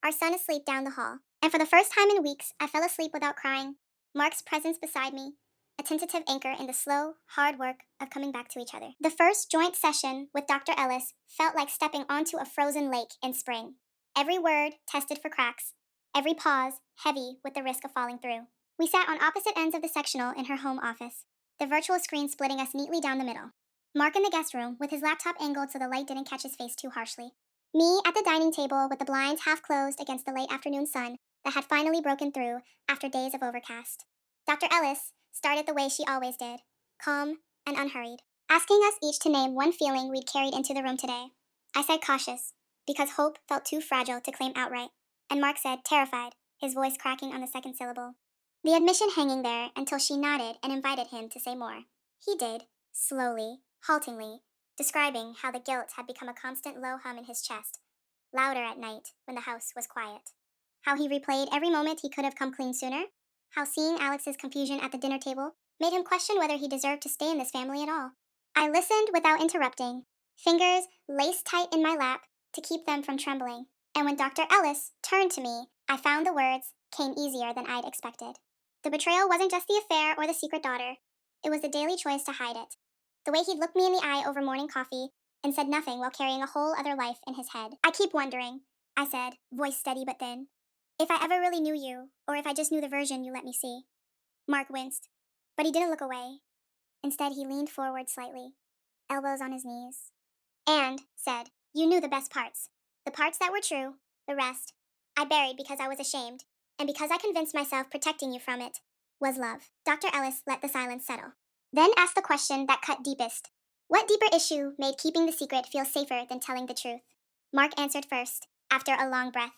our son asleep down the hall, and for the first time in weeks I fell asleep without crying. Mark's presence beside me, a tentative anchor in the slow, hard work of coming back to each other. The first joint session with Dr. Ellis felt like stepping onto a frozen lake in spring. Every word tested for cracks, every pause heavy with the risk of falling through. We sat on opposite ends of the sectional in her home office, the virtual screen splitting us neatly down the middle. Mark in the guest room, with his laptop angled so the light didn't catch his face too harshly. Me at the dining table with the blinds half closed against the late afternoon sun that had finally broken through after days of overcast. Dr. Ellis started the way she always did, calm and unhurried, asking us each to name one feeling we'd carried into the room today. I said cautious, because hope felt too fragile to claim outright, and Mark said terrified, his voice cracking on the second syllable. The admission hanging there until she nodded and invited him to say more. He did, slowly, haltingly, describing how the guilt had become a constant low hum in his chest, louder at night when the house was quiet. How he replayed every moment he could have come clean sooner. How seeing Alex's confusion at the dinner table made him question whether he deserved to stay in this family at all. I listened without interrupting, fingers laced tight in my lap to keep them from trembling. And when Dr. Ellis turned to me, I found the words came easier than I'd expected. The betrayal wasn't just the affair or the secret daughter, it was the daily choice to hide it. The way he'd looked me in the eye over morning coffee and said nothing while carrying a whole other life in his head. "I keep wondering," I said, voice steady but thin, "if I ever really knew you, or if I just knew the version you let me see." Mark winced, but he didn't look away. Instead, he leaned forward slightly, elbows on his knees, and said, "You knew the best parts. The parts that were true, the rest, I buried because I was ashamed, and because I convinced myself protecting you from it was love." Dr. Ellis let the silence settle, then asked the question that cut deepest. What deeper issue made keeping the secret feel safer than telling the truth? Mark answered first, after a long breath.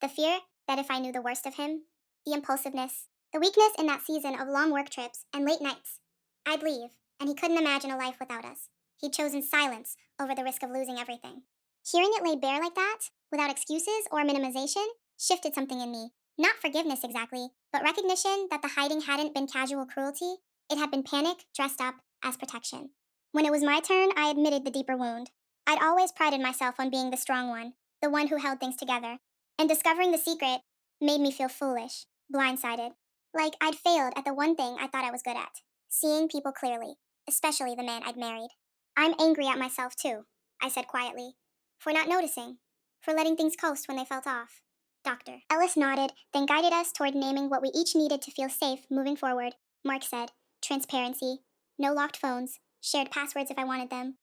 The fear that if I knew the worst of him, the impulsiveness, the weakness in that season of long work trips and late nights, I'd leave, and he couldn't imagine a life without us. He'd chosen silence over the risk of losing everything. Hearing it laid bare like that, without excuses or minimization, shifted something in me. Not forgiveness exactly, but recognition that the hiding hadn't been casual cruelty, it had been panic dressed up as protection. When it was my turn, I admitted the deeper wound. I'd always prided myself on being the strong one, the one who held things together, and discovering the secret made me feel foolish, blindsided, like I'd failed at the one thing I thought I was good at, seeing people clearly, especially the man I'd married. "I'm angry at myself, too," I said quietly, "for not noticing, for letting things coast when they felt off." Dr. Ellis nodded, then guided us toward naming what we each needed to feel safe moving forward. Mark said, transparency, no locked phones, shared passwords if I wanted them,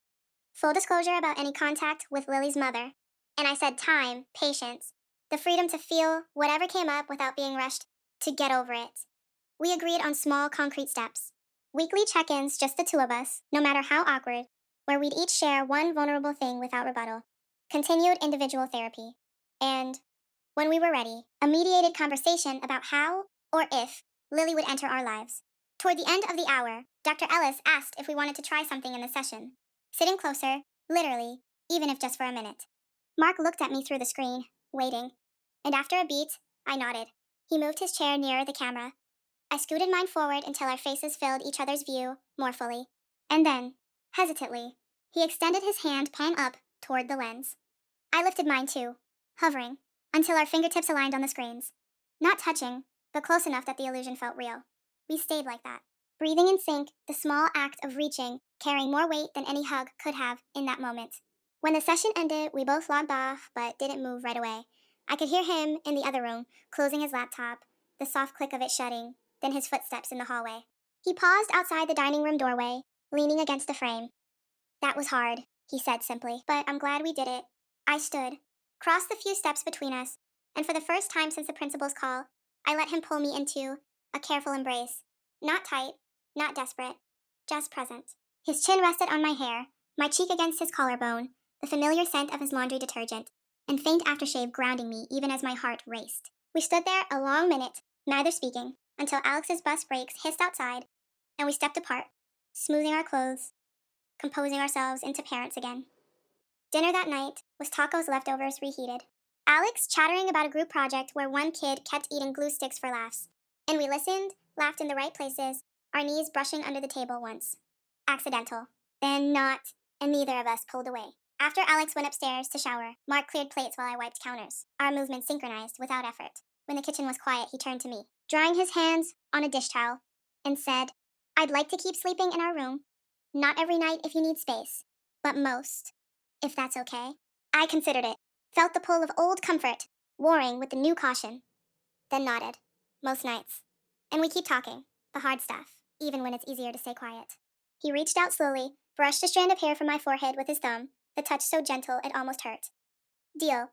full disclosure about any contact with Lily's mother. And I said time, patience, the freedom to feel whatever came up without being rushed to get over it. We agreed on small, concrete steps. Weekly check ins, just the two of us, no matter how awkward, where we'd each share one vulnerable thing without rebuttal. Continued individual therapy. And when we were ready, a mediated conversation about how, or if, Lily would enter our lives. Toward the end of the hour, Dr. Ellis asked if we wanted to try something in the session. Sitting closer, literally, even if just for a minute. Mark looked at me through the screen, waiting. And after a beat, I nodded. He moved his chair nearer the camera. I scooted mine forward until our faces filled each other's view more fully. And then, hesitantly, he extended his hand palm up toward the lens. I lifted mine too, hovering, until our fingertips aligned on the screens. Not touching, but close enough that the illusion felt real. We stayed like that, breathing in sync, the small act of reaching, carrying more weight than any hug could have in that moment. When the session ended, we both logged off, but didn't move right away. I could hear him in the other room, closing his laptop, the soft click of it shutting, then his footsteps in the hallway. He paused outside the dining room doorway, leaning against the frame. That was hard, he said simply, but I'm glad we did it. I stood, crossed the few steps between us, and for the first time since the principal's call, I let him pull me into a careful embrace. Not tight, not desperate, just present. His chin rested on my hair, my cheek against his collarbone, the familiar scent of his laundry detergent, and faint aftershave grounding me even as my heart raced. We stood there a long minute, neither speaking, until Alex's bus brakes hissed outside, and we stepped apart, smoothing our clothes, composing ourselves into parents again. Dinner that night was tacos leftovers reheated. Alex chattering about a group project where one kid kept eating glue sticks for laughs. And we listened, laughed in the right places, our knees brushing under the table once. Accidental. Then not, and neither of us pulled away. After Alex went upstairs to shower, Mark cleared plates while I wiped counters, our movements synchronized without effort. When the kitchen was quiet, he turned to me, drying his hands on a dish towel, and said, I'd like to keep sleeping in our room. Not every night if you need space, but most, if that's okay. I considered it, felt the pull of old comfort, warring with the new caution, then nodded. Most nights. And we keep talking, the hard stuff, even when it's easier to stay quiet. He reached out slowly, brushed a strand of hair from my forehead with his thumb, the touch so gentle it almost hurt. Deal.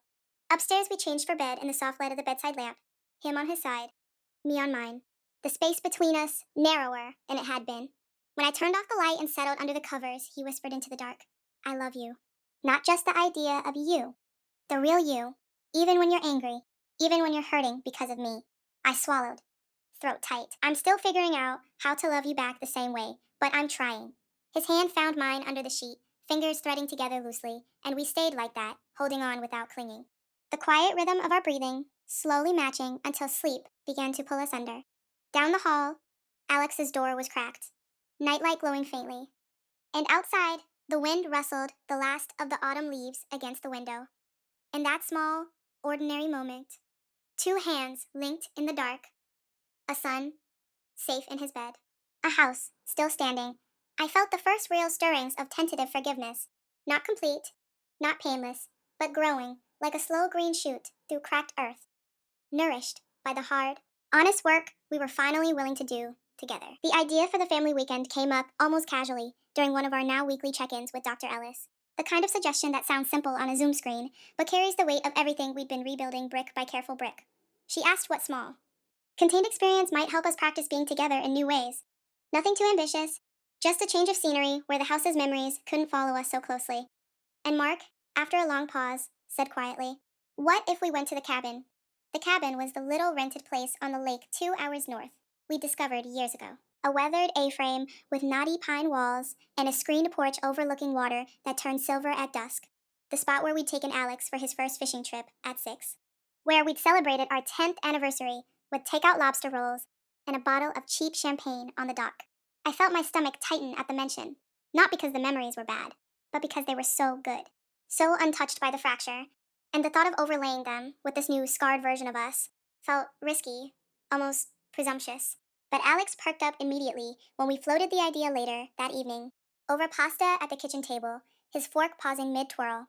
Upstairs we changed for bed in the soft light of the bedside lamp, him on his side, me on mine. The space between us narrower than it had been. When I turned off the light and settled under the covers, he whispered into the dark, I love you. Not just the idea of you, the real you, even when you're angry, even when you're hurting because of me. I swallowed, throat tight. I'm still figuring out how to love you back the same way, but I'm trying. His hand found mine under the sheet, fingers threading together loosely, and we stayed like that, holding on without clinging. The quiet rhythm of our breathing, slowly matching until sleep began to pull us under. Down the hall, Alex's door was cracked, nightlight glowing faintly. And outside, the wind rustled the last of the autumn leaves against the window. In that small, ordinary moment, two hands linked in the dark, a son, safe in his bed, a house still standing. I felt the first real stirrings of tentative forgiveness. Not complete, not painless, but growing like a slow green shoot through cracked earth, nourished by the hard, honest work we were finally willing to do together. The idea for the family weekend came up almost casually during one of our now weekly check-ins with Dr. Ellis. The kind of suggestion that sounds simple on a Zoom screen, but carries the weight of everything we'd been rebuilding brick by careful brick. She asked what small, contained experience might help us practice being together in new ways. Nothing too ambitious, just a change of scenery where the house's memories couldn't follow us so closely. And Mark, after a long pause, said quietly, What if we went to the cabin? The cabin was the little rented place on the lake 2 hours north, we discovered years ago. A weathered A-frame with knotty pine walls and a screened porch overlooking water that turned silver at dusk. The spot where we'd taken Alex for his first fishing trip at 6. Where we'd celebrated our 10th anniversary with takeout lobster rolls and a bottle of cheap champagne on the dock. I felt my stomach tighten at the mention, not because the memories were bad, but because they were so good, so untouched by the fracture, and the thought of overlaying them with this new scarred version of us felt risky, almost presumptuous. But Alex perked up immediately when we floated the idea later that evening, over pasta at the kitchen table, his fork pausing mid-twirl.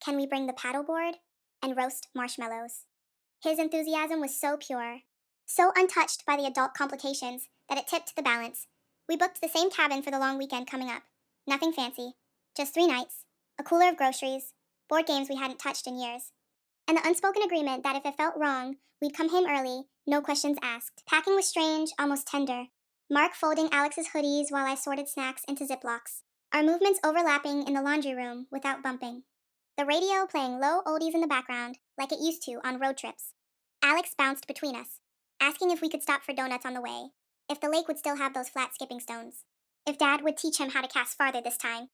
Can we bring the paddleboard and roast marshmallows? His enthusiasm was so pure, so untouched by the adult complications that it tipped the balance. We booked the same cabin for the long weekend coming up. Nothing fancy, just 3 nights, a cooler of groceries, board games we hadn't touched in years, and the unspoken agreement that if it felt wrong, we'd come home early, no questions asked. Packing was strange, almost tender. Mark folding Alex's hoodies while I sorted snacks into Ziplocs, our movements overlapping in the laundry room without bumping. The radio playing low oldies in the background, like it used to on road trips. Alex bounced between us, asking if we could stop for donuts on the way, if the lake would still have those flat skipping stones, if Dad would teach him how to cast farther this time.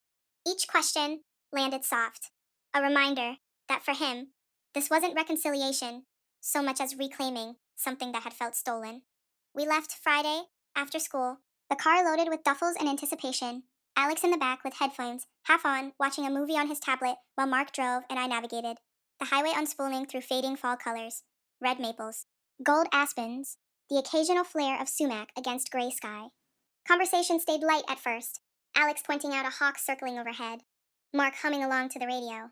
Each question landed soft, a reminder that for him, this wasn't reconciliation so much as reclaiming something that had felt stolen. We left Friday, after school, the car loaded with duffels and anticipation, Alex in the back with headphones, half on, watching a movie on his tablet while Mark drove and I navigated, the highway unspooling through fading fall colors, red maples, gold aspens, the occasional flare of sumac against gray sky. Conversation stayed light at first, Alex pointing out a hawk circling overhead, Mark humming along to the radio,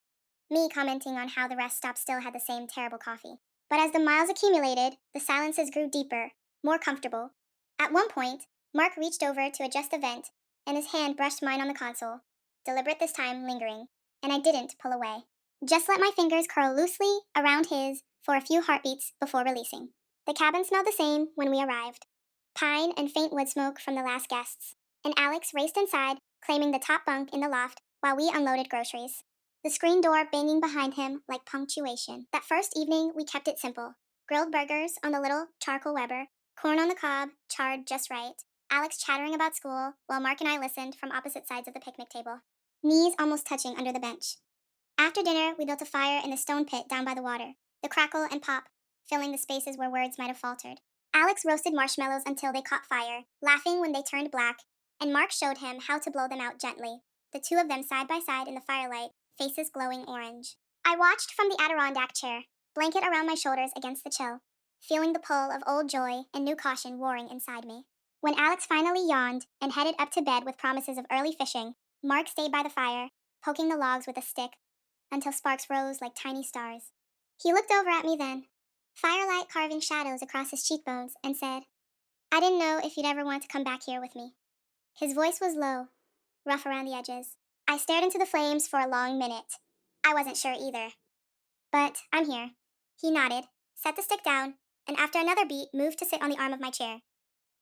me commenting on how the rest stop still had the same terrible coffee. But as the miles accumulated, the silences grew deeper, more comfortable. At one point, Mark reached over to adjust the vent, and his hand brushed mine on the console, deliberate this time, lingering, and I didn't pull away. Just let my fingers curl loosely around his for a few heartbeats before releasing. The cabin smelled the same when we arrived, pine and faint wood smoke from the last guests, and Alex raced inside, claiming the top bunk in the loft while we unloaded groceries. The screen door banging behind him like punctuation. That first evening, we kept it simple. Grilled burgers on the little charcoal Weber, corn on the cob, charred just right, Alex chattering about school while Mark and I listened from opposite sides of the picnic table, knees almost touching under the bench. After dinner, we built a fire in the stone pit down by the water, the crackle and pop filling the spaces where words might have faltered. Alex roasted marshmallows until they caught fire, laughing when they turned black, and Mark showed him how to blow them out gently, the two of them side by side in the firelight, faces glowing orange. I watched from the Adirondack chair, blanket around my shoulders against the chill, feeling the pull of old joy and new caution warring inside me. When Alex finally yawned and headed up to bed with promises of early fishing, Mark stayed by the fire, poking the logs with a stick until sparks rose like tiny stars. He looked over at me then, firelight carving shadows across his cheekbones, and said, "I didn't know if you'd ever want to come back here with me." His voice was low, rough around the edges. I stared into the flames for a long minute. I wasn't sure either. But I'm here. He nodded, set the stick down, and after another beat, moved to sit on the arm of my chair.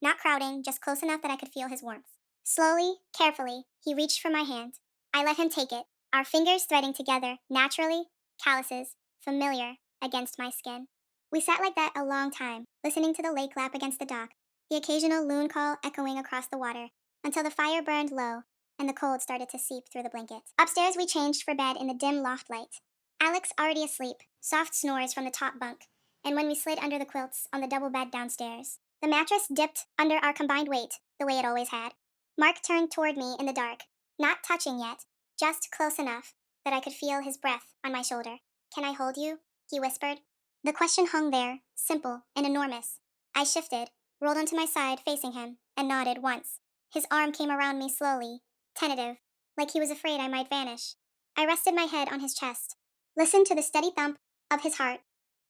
Not crowding, just close enough that I could feel his warmth. Slowly, carefully, he reached for my hand. I let him take it, our fingers threading together, naturally, calluses, familiar, against my skin. We sat like that a long time, listening to the lake lap against the dock, the occasional loon call echoing across the water, until the fire burned low and the cold started to seep through the blanket. Upstairs, we changed for bed in the dim loft light. Alex already asleep, soft snores from the top bunk, and when we slid under the quilts on the double bed downstairs. The mattress dipped under our combined weight, the way it always had. Mark turned toward me in the dark, not touching yet, just close enough that I could feel his breath on my shoulder. "Can I hold you?" he whispered. The question hung there, simple and enormous. I shifted, rolled onto my side facing him, and nodded once. His arm came around me slowly, tentative, like he was afraid I might vanish. I rested my head on his chest, listened to the steady thump of his heart,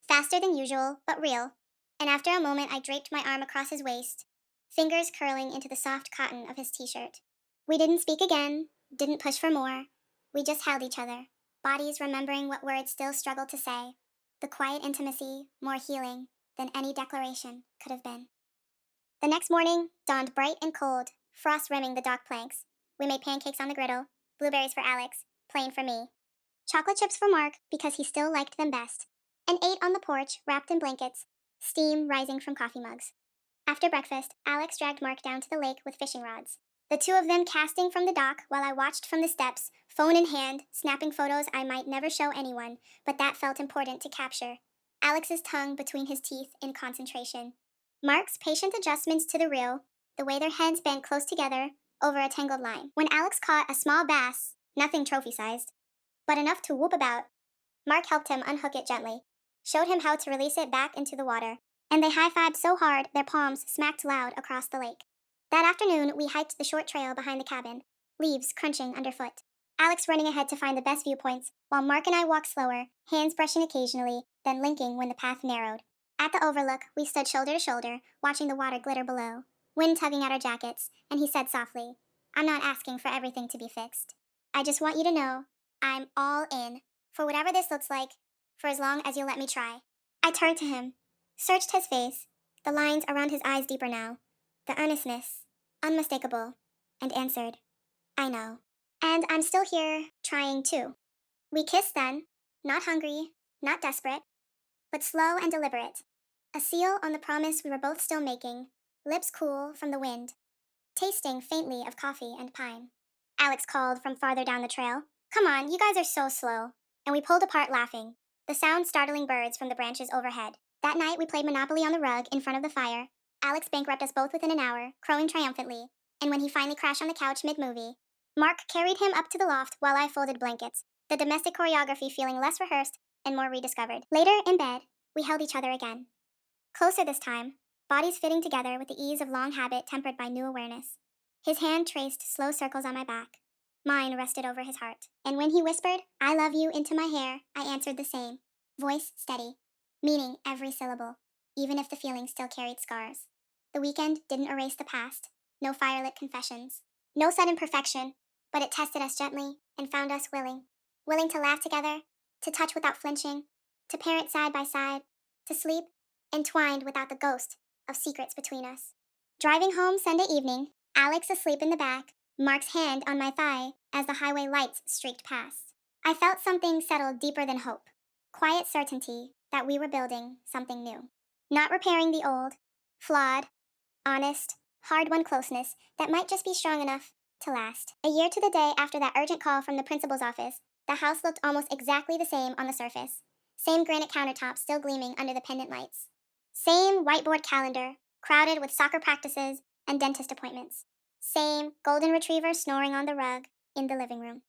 faster than usual, but real, and after a moment I draped my arm across his waist, fingers curling into the soft cotton of his t-shirt. We didn't speak again, didn't push for more. We just held each other, bodies remembering what words still struggled to say, the quiet intimacy more healing than any declaration could have been. The next morning dawned bright and cold, frost rimming the dock planks. We made pancakes on the griddle, blueberries for Alex, plain for me, chocolate chips for Mark because he still liked them best, and ate on the porch wrapped in blankets, steam rising from coffee mugs. After breakfast, Alex dragged Mark down to the lake with fishing rods, the two of them casting from the dock while I watched from the steps, phone in hand, snapping photos I might never show anyone, but that felt important to capture. Alex's tongue between his teeth in concentration. Mark's patient adjustments to the reel, the way their heads bent close together over a tangled line. When Alex caught a small bass, nothing trophy-sized, but enough to whoop about, Mark helped him unhook it gently, showed him how to release it back into the water, and they high-fived so hard their palms smacked loud across the lake. That afternoon, we hiked the short trail behind the cabin, leaves crunching underfoot. Alex running ahead to find the best viewpoints, while Mark and I walked slower, hands brushing occasionally, then linking when the path narrowed. At the overlook, we stood shoulder to shoulder, watching the water glitter below, wind tugging at our jackets, and he said softly, "I'm not asking for everything to be fixed. I just want you to know I'm all in, for whatever this looks like, for as long as you'll let me try." I turned to him, searched his face, the lines around his eyes deeper now, the earnestness, unmistakable, and answered, "I know. And I'm still here, trying too." We kissed then, not hungry, not desperate, but slow and deliberate, a seal on the promise we were both still making, lips cool from the wind, tasting faintly of coffee and pine. Alex called from farther down the trail, "Come on, you guys are so slow." And we pulled apart laughing, the sound startling birds from the branches overhead. That night we played Monopoly on the rug in front of the fire. Alex bankrupted us both within an hour, crowing triumphantly, and when he finally crashed on the couch mid-movie, Mark carried him up to the loft while I folded blankets, the domestic choreography feeling less rehearsed and more rediscovered. Later, in bed, we held each other again. Closer this time, bodies fitting together with the ease of long habit tempered by new awareness. His hand traced slow circles on my back. Mine rested over his heart. And when he whispered, "I love you," into my hair, I answered the same, voice steady. meaning every syllable, even if the feeling still carried scars. The weekend didn't erase the past, no firelit confessions, no sudden perfection, but it tested us gently and found us willing to laugh together, to touch without flinching, to parent side by side, to sleep entwined without the ghost of secrets between us. Driving home Sunday evening, Alex asleep in the back, Mark's hand on my thigh as the highway lights streaked past. I felt something settle deeper than hope, quiet certainty that we were building something new. Not repairing the old, flawed, honest, hard won closeness that might just be strong enough to last. A year to the day after that urgent call from the principal's office, the house looked almost exactly the same on the surface. Same granite countertops still gleaming under the pendant lights. Same whiteboard calendar, crowded with soccer practices and dentist appointments. Same golden retriever snoring on the rug in the living room.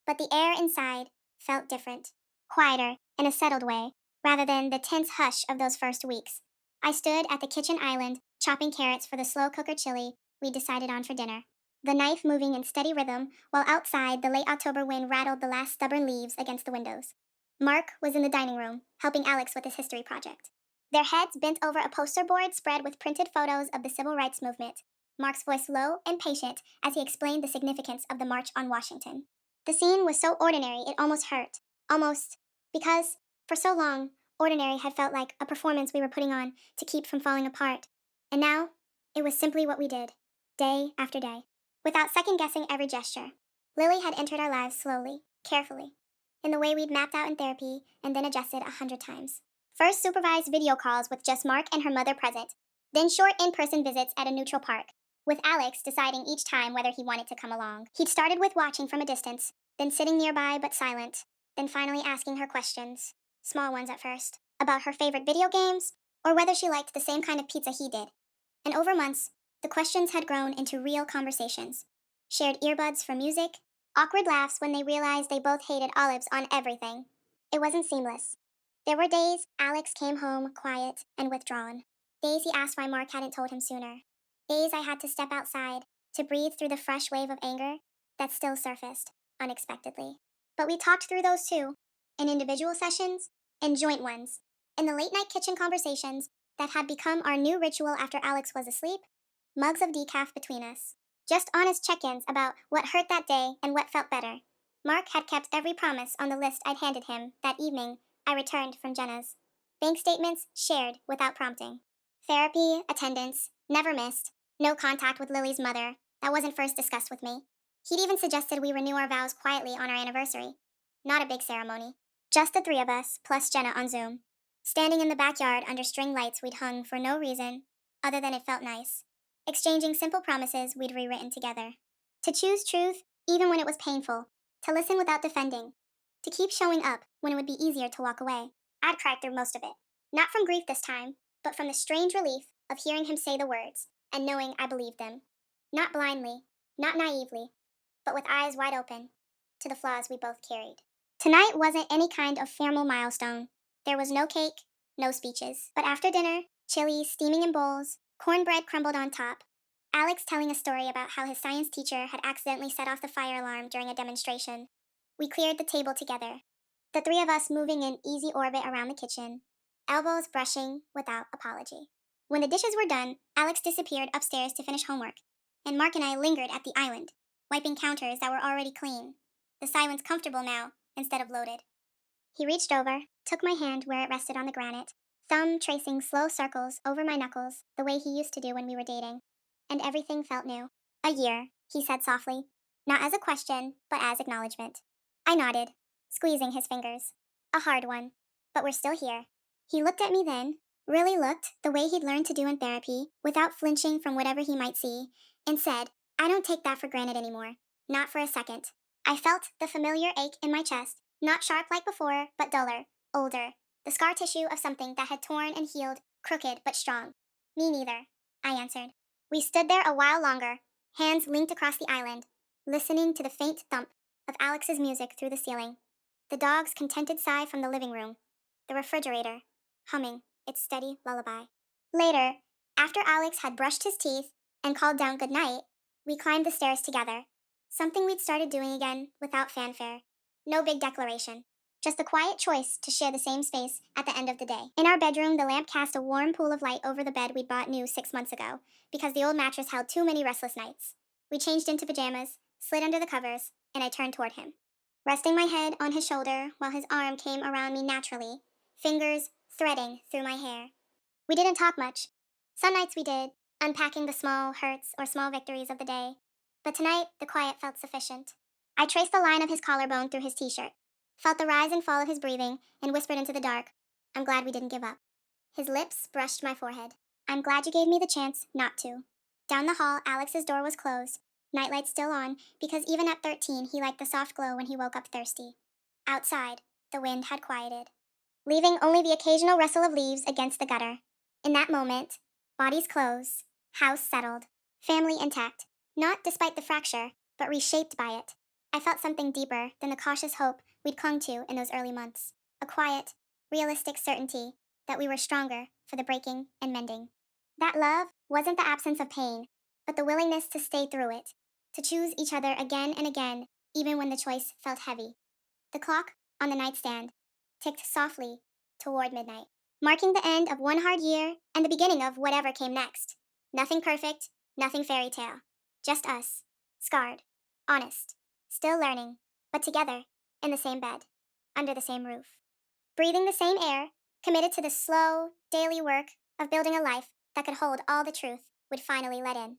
But the air inside felt different, quieter in a settled way, rather than the tense hush of those first weeks. I stood at the kitchen island, chopping carrots for the slow cooker chili we decided on for dinner, the knife moving in steady rhythm while outside the late October wind rattled the last stubborn leaves against the windows. Mark was in the dining room, helping Alex with his history project. Their heads bent over a poster board spread with printed photos of the civil rights movement, Mark's voice low and patient as he explained the significance of the March on Washington. The scene was so ordinary it almost hurt. Almost. Because, for so long, ordinary had felt like a performance we were putting on to keep from falling apart. And now, it was simply what we did, day after day, without second guessing every gesture. Lily had entered our lives slowly, carefully, in the way we'd mapped out in therapy and then adjusted 100 times. First supervised video calls with just Mark and her mother present, then short in-person visits at a neutral park, with Alex deciding each time whether he wanted to come along. He'd started with watching from a distance, then sitting nearby but silent, then finally asking her questions, small ones at first, about her favorite video games, or whether she liked the same kind of pizza he did. And over months, the questions had grown into real conversations. Shared earbuds for music, awkward laughs when they realized they both hated olives on everything. It wasn't seamless. There were days Alex came home quiet and withdrawn. Days he asked why Mark hadn't told him sooner. Days I had to step outside to breathe through the fresh wave of anger that still surfaced unexpectedly. But we talked through those too, in individual sessions and joint ones, in the late night kitchen conversations that had become our new ritual after Alex was asleep, mugs of decaf between us. Just honest check ins about what hurt that day and what felt better. Mark had kept every promise on the list I'd handed him that evening I returned from Jenna's. Bank statements shared without prompting. Therapy, attendance, never missed. No contact with Lily's mother. That wasn't first discussed with me. He'd even suggested we renew our vows quietly on our anniversary. Not a big ceremony. Just the three of us, plus Jenna on Zoom. Standing in the backyard under string lights we'd hung for no reason, other than it felt nice. Exchanging simple promises we'd rewritten together. To choose truth, even when it was painful. To listen without defending. To keep showing up when it would be easier to walk away. I'd cried through most of it. Not from grief this time, but from the strange relief of hearing him say the words and knowing I believed them. Not blindly, not naively, but with eyes wide open to the flaws we both carried. Tonight wasn't any kind of formal milestone. There was no cake, no speeches. But after dinner, chili steaming in bowls, cornbread crumbled on top, Alex telling a story about how his science teacher had accidentally set off the fire alarm during a demonstration. We cleared the table together, the three of us moving in easy orbit around the kitchen, elbows brushing without apology. When the dishes were done, Alex disappeared upstairs to finish homework, and Mark and I lingered at the island, wiping counters that were already clean, the silence comfortable now instead of loaded. He reached over, took my hand where it rested on the granite, thumb tracing slow circles over my knuckles the way he used to do when we were dating, and everything felt new. A year, he said softly, not as a question, but as acknowledgement. I nodded, squeezing his fingers. A hard one, but we're still here. He looked at me then, really looked the way he'd learned to do in therapy, without flinching from whatever he might see, and said, I don't take that for granted anymore. Not for a second. I felt the familiar ache in my chest, not sharp like before, but duller, older. The scar tissue of something that had torn and healed, crooked but strong. Me neither, I answered. We stood there a while longer, hands linked across the island, listening to the faint thump of Alex's music through the ceiling, the dog's contented sigh from the living room, the refrigerator, humming its steady lullaby. Later, after Alex had brushed his teeth and called down good night, we climbed the stairs together, something we'd started doing again without fanfare. No big declaration. Just the quiet choice to share the same space at the end of the day. In our bedroom, the lamp cast a warm pool of light over the bed we'd bought new 6 months ago, because the old mattress held too many restless nights. We changed into pajamas, slid under the covers, and I turned toward him, resting my head on his shoulder while his arm came around me naturally, fingers threading through my hair. We didn't talk much. Some nights we did, unpacking the small hurts or small victories of the day. But tonight, the quiet felt sufficient. I traced the line of his collarbone through his t-shirt, felt the rise and fall of his breathing, and whispered into the dark, "I'm glad we didn't give up." His lips brushed my forehead. "I'm glad you gave me the chance not to." Down the hall, Alex's door was closed, nightlight still on, because even at 13, he liked the soft glow when he woke up thirsty. Outside, the wind had quieted, leaving only the occasional rustle of leaves against the gutter. In that moment, bodies closed, house settled, family intact, not despite the fracture, but reshaped by it. I felt something deeper than the cautious hope we'd clung to in those early months. A quiet, realistic certainty that we were stronger for the breaking and mending. That love wasn't the absence of pain, but the willingness to stay through it, to choose each other again and again, even when the choice felt heavy. The clock on the nightstand ticked softly toward midnight, marking the end of one hard year and the beginning of whatever came next. Nothing perfect, nothing fairy tale. Just us, scarred, honest, still learning, but together, in the same bed, under the same roof. Breathing the same air, committed to the slow, daily work of building a life that could hold all the truth we'd finally let in.